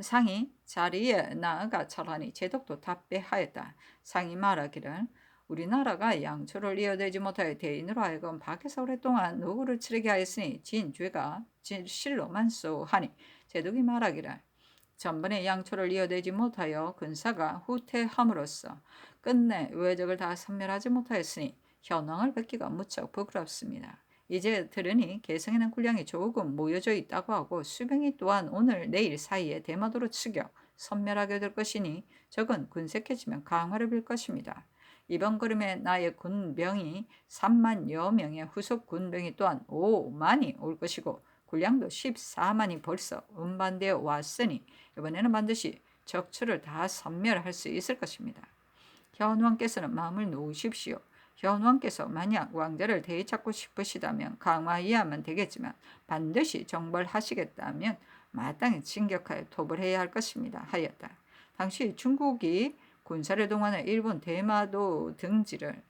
상이 자리에 나아가 절하니 제독도 답배하였다. 상이 말하기를 우리나라가 양초를 이어대지 못하여 대인으로 하여금 밖에서 오랫동안 노고를 치르게 하였으니 진 죄가 실로 많소 하니 제독이 말하기를 전번에 양초를 이어대지 못하여 군사가 후퇴함으로써 끝내 외적을 다 섬멸하지 못하였으니 현왕을 뵙기가 무척 부끄럽습니다. 이제 들으니 개성에는 군량이 조금 모여져 있다고 하고 수병이 또한 오늘 내일 사이에 대마도로 추격 섬멸하게 될 것이니 적은 군색해지면 강화를 빌 것입니다. 이번 걸음에 나의 군병이 3만여 명의 후속 군병이 또한 5만이 올 것이고 군량도 14만이 벌써 운반되어 왔으니 이번에는 반드시 적추를 다 섬멸할 수 있을 것입니다. 현왕께서는 마음을 놓으십시오. 현왕께서 만약 왕자를 되찾고 싶으시다면 강화해야만 되겠지만 반드시 정벌하시겠다면 마땅히 진격하여 토벌해야 할 것입니다. 하였다. 당시 중국이 군사를 동원해 일본 대마도 등지를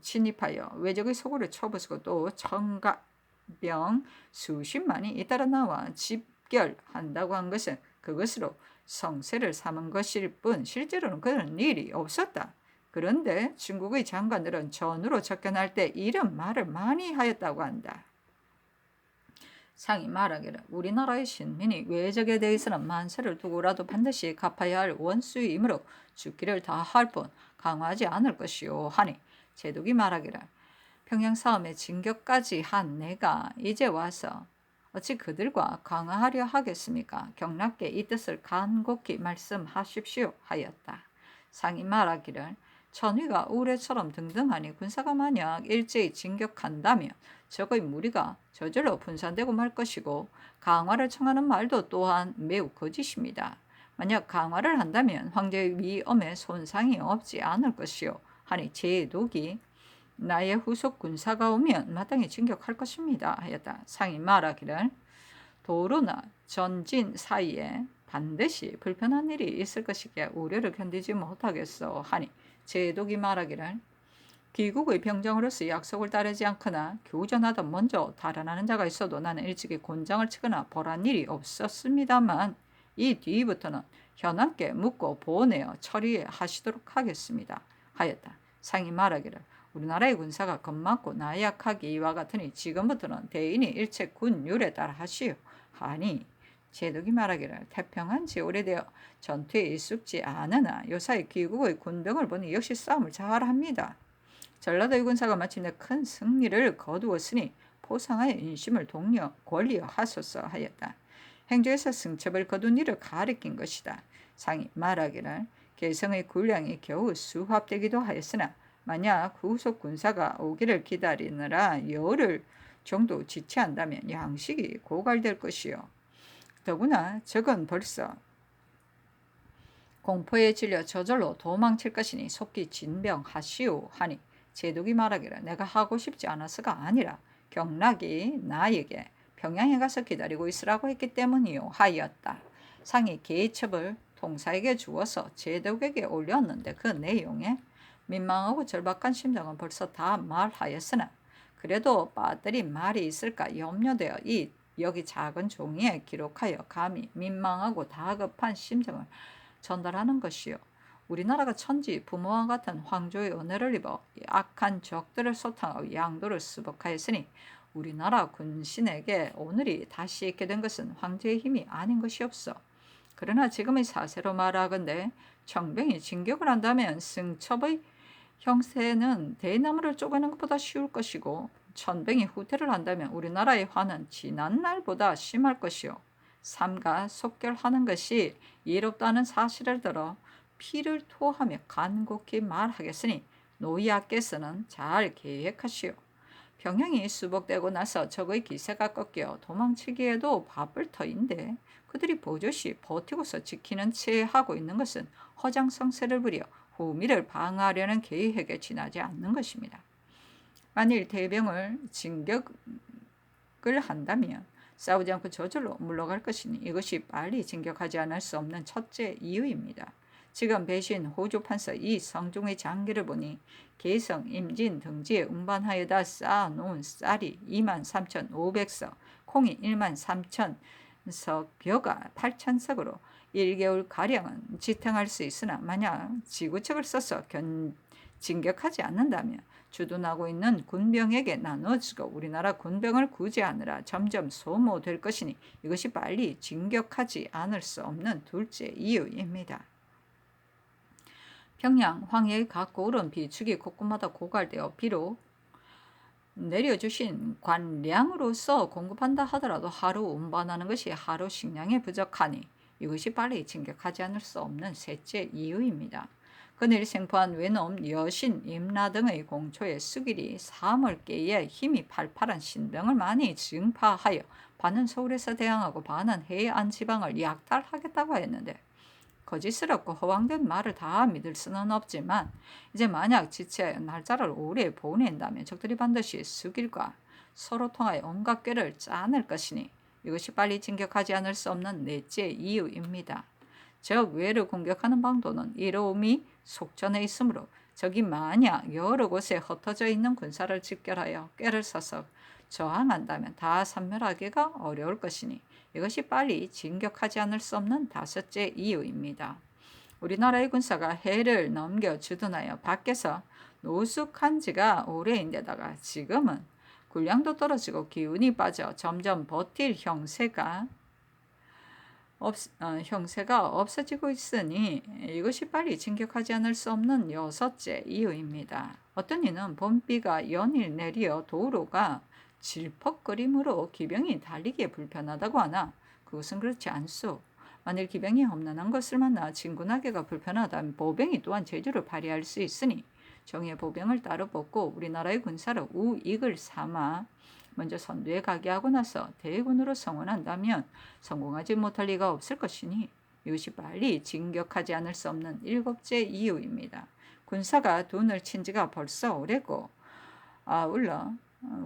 침입하여 외적의 소굴을 쳐부수고 또 청가병 수십만이 잇따라 나와 집결한다고 한 것은 그것으로 성세를 삼은 것일 뿐 실제로는 그런 일이 없었다. 그런데 중국의 장관들은 전으로 접견할 때 이런 말을 많이 하였다고 한다. 상이 말하기를 우리나라의 신민이 외적에 대해서는 만세를 두고라도 반드시 갚아야 할 원수이므로 죽기를 다할 뿐 강화하지 않을 것이요 하니 제독이 말하기를 평양 싸움에 진격까지 한 내가 이제 와서 어찌 그들과 강화하려 하겠습니까? 경락께 이 뜻을 간곡히 말씀하십시오 하였다. 상이 말하기를 천위가 우레처럼 등등하니 군사가 만약 일제히 진격한다면 적의 무리가 저절로 분산되고 말 것이고 강화를 청하는 말도 또한 매우 거짓입니다. 만약 강화를 한다면 황제의 위엄에 손상이 없지 않을 것이요 하니 제독이 나의 후속 군사가 오면 마땅히 진격할 것입니다 하였다. 상이 말하기를 도로나 전진 사이에 반드시 불편한 일이 있을 것이기에 우려를 견디지 못하겠소 하니 제독이 말하기를 귀국의 병정으로서 약속을 따르지 않거나 교전하다 먼저 달아나는 자가 있어도 나는 일찍이 곤장을 치거나 벌한 일이 없었습니다만 이 뒤부터는 현왕께 묻고 보내어 처리하시도록 하겠습니다 하였다. 상이 말하기를 우리나라의 군사가 겁많고 나약하기 이와 같으니 지금부터는 대인이 일체 군율에 따라 하시오 하니 제독이 말하기를 태평한 지 오래되어 전투에 익숙지 않으나 요사이 귀국의 군병을 보니 역시 싸움을 잘합니다. 전라도의 군사가 마침내 큰 승리를 거두었으니 포상하여 인심을 동려 권리하소서 하였다. 행조에서 승첩을 거둔 일을 가리킨 것이다. 상이 말하기를 개성의 군량이 겨우 수합되기도 하였으나 만약 후속 군사가 오기를 기다리느라 열을 정도 지체한다면 양식이 고갈될 것이요. 더구나 적은 벌써 공포에 질려 저절로 도망칠 것이니 속히 진병하시오 하니 제독이 말하기를 내가 하고 싶지 않아서가 아니라 경락이 나에게 평양에 가서 기다리고 있으라고 했기 때문이요 하였다. 상이 계첩을 통사에게 주어서 제독에게 올렸는데 그 내용에 민망하고 절박한 심정은 벌써 다 말하였으나 그래도 빠뜨린 말이 있을까 염려되어 여기 작은 종이에 기록하여 감히 민망하고 다급한 심정을 전달하는 것이요. 우리나라가 천지 부모와 같은 황조의 은혜를 입어 악한 적들을 소탕하고 양도를 수복하였으니 우리나라 군신에게 오늘이 다시 있게 된 것은 황제의 힘이 아닌 것이 없어. 그러나 지금의 사세로 말하건대 청병이 진격을 한다면 승첩의 형세는 대나무를 쪼개는 것보다 쉬울 것이고 천병이 후퇴를 한다면 우리나라의 화는 지난 날보다 심할 것이요. 삼가 속결하는 것이 이롭다는 사실을 들어 피를 토하며 간곡히 말하겠으니 노이아께서는 잘 계획하시오. 평양이 수복되고 나서 적의 기세가 꺾여 도망치기에도 바쁠 터인데 그들이 보조시 버티고서 지키는 채 하고 있는 것은 허장성세를 부려 후미를 방어하려는 계획에 지나지 않는 것입니다. 만일 대병을 진격을 한다면 싸우지 않고 저절로 물러갈 것이니 이것이 빨리 진격하지 않을 수 없는 첫째 이유입니다. 지금 배신 호조 판서 이 성종의 장기를 보니 개성, 임진 등지에 운반하여다 쌓아놓은 쌀이 23,500석, 콩이 13,000석, 벼가 8,000석으로 1개월가량은 지탱할 수 있으나 만약 지구책을 써서 진격하지 않는다면 주둔하고 있는 군병에게 나눠주고 우리나라 군병을 구제하느라 점점 소모될 것이니 이것이 빨리 진격하지 않을 수 없는 둘째 이유입니다. 평양 황해의 각 고을은 비축이 곳곳마다 고갈되어 비록 내려주신 관량으로서 공급한다 하더라도 하루 운반하는 것이 하루 식량에 부족하니 이것이 빨리 진격하지 않을 수 없는 셋째 이유입니다. 그늘 생포한 외놈 여신 임나 등의 공초에 수길이 사물 깨에 힘이 팔팔한 신병을 많이 증파하여 반은 서울에서 대항하고 반은 해안 지방을 약탈하겠다고 했는데 거짓스럽고 허황된 말을 다 믿을 수는 없지만 이제 만약 지체하여 날짜를 오래 보낸다면 적들이 반드시 수길과 서로 통하여 온갖 꾀를 짜낼 것이니 이것이 빨리 진격하지 않을 수 없는 넷째 이유입니다. 적 외를 공격하는 방도는 이로움이 속전해 있으므로 적이 만약 여러 곳에 흩어져 있는 군사를 집결하여 꾀를 써서 저항한다면 다 섬멸하기가 어려울 것이니 이것이 빨리 진격하지 않을 수 없는 다섯째 이유입니다. 우리나라의 군사가 해를 넘겨 주둔하여 밖에서 노숙한 지가 오래인데다가 지금은 군량도 떨어지고 기운이 빠져 점점 버틸 형세가 없어지고 있으니 이것이 빨리 진격하지 않을 수 없는 여섯째 이유입니다. 어떤 이는 봄비가 연일 내리어 도로가 질퍽거림으로 기병이 달리기에 불편하다고 하나 그것은 그렇지 않소. 만일 기병이 험난한 것을 만나 진군하기가 불편하다면 보병이 또한 재주를 발휘할 수 있으니 정예 보병을 따로 뽑고 우리나라의 군사를 우익을 삼아 먼저 선두에 가게 하고 나서 대군으로 성원한다면 성공하지 못할 리가 없을 것이니 이것이 빨리 진격하지 않을 수 없는 일곱째 이유입니다. 군사가 돈을 친 지가 벌써 오래고 아울러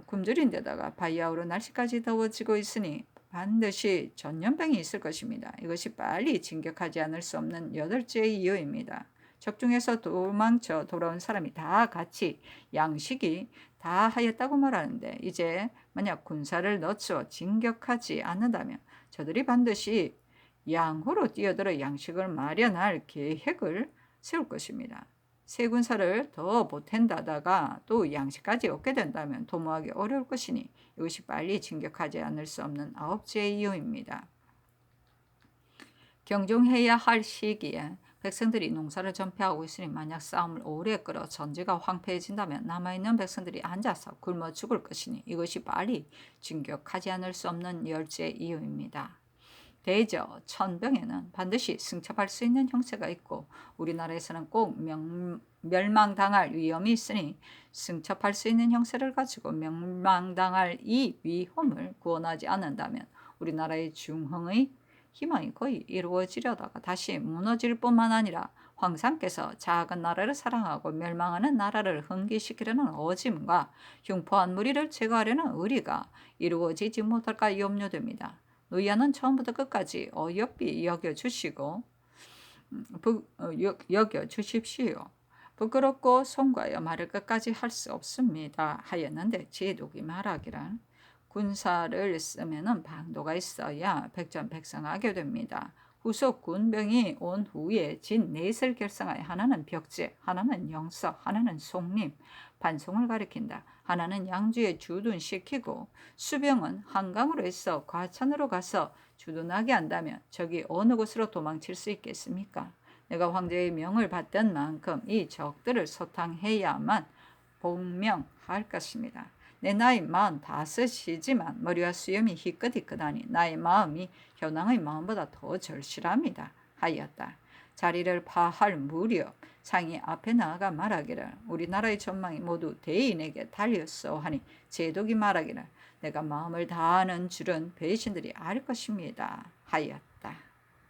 굶주린데다가 바야흐로 날씨까지 더워지고 있으니 반드시 전염병이 있을 것입니다. 이것이 빨리 진격하지 않을 수 없는 여덟째 이유입니다. 적중에서 도망쳐 돌아온 사람이 다 같이 양식이 다 하였다고 말하는데 이제 만약 군사를 늦춰 진격하지 않는다면 저들이 반드시 양호로 뛰어들어 양식을 마련할 계획을 세울 것입니다. 새 군사를 더 보탠다다가 또 양식까지 얻게 된다면 도모하기 어려울 것이니 이것이 빨리 진격하지 않을 수 없는 아홉째 이유입니다. 경종해야 할 시기에 백성들이 농사를 전폐하고 있으니 만약 싸움을 오래 끌어 전지가 황폐해진다면 남아있는 백성들이 앉아서 굶어 죽을 것이니 이것이 빨리 진격하지 않을 수 없는 열째 이유입니다. 대저 천병에는 반드시 승첩할 수 있는 형세가 있고 우리나라에서는 꼭 멸망당할 위험이 있으니 승첩할 수 있는 형세를 가지고 멸망당할 이 위험을 구원하지 않는다면 우리나라의 중흥의 희망이 거의 이루어지려다가 다시 무너질 뿐만 아니라 황상께서 작은 나라를 사랑하고 멸망하는 나라를 흥기시키려는 어짐과 흉포한 무리를 제거하려는 의리가 이루어지지 못할까 염려됩니다. 노이아는 처음부터 끝까지 어여삐 여겨주십시오. 부끄럽고 송구하여 말을 끝까지 할 수 없습니다 하였는데 제독이 말하기를 군사를 쓰면은 방도가 있어야 백전백승하게 됩니다. 후속 군병이 온 후에 진 넷을 결성하여 하나는 벽제, 하나는 영서, 하나는 송림, 반송을 가리킨다. 하나는 양주에 주둔시키고 수병은 한강으로 해서 과천으로 가서 주둔하게 한다면 저기 어느 곳으로 도망칠 수 있겠습니까? 내가 황제의 명을 받던 만큼 이 적들을 소탕해야만 복명할 것입니다. 내 나이 45이지만 머리와 수염이 희끗희끗하니 나의 마음이 현왕의 마음보다 더 절실합니다 하였다. 자리를 파할 무렵 상이 앞에 나아가 말하기를 우리나라의 전망이 모두 대인에게 달렸어 하니 제독이 말하기를 내가 마음을 다하는 줄은 배신들이 알 것입니다 하였다.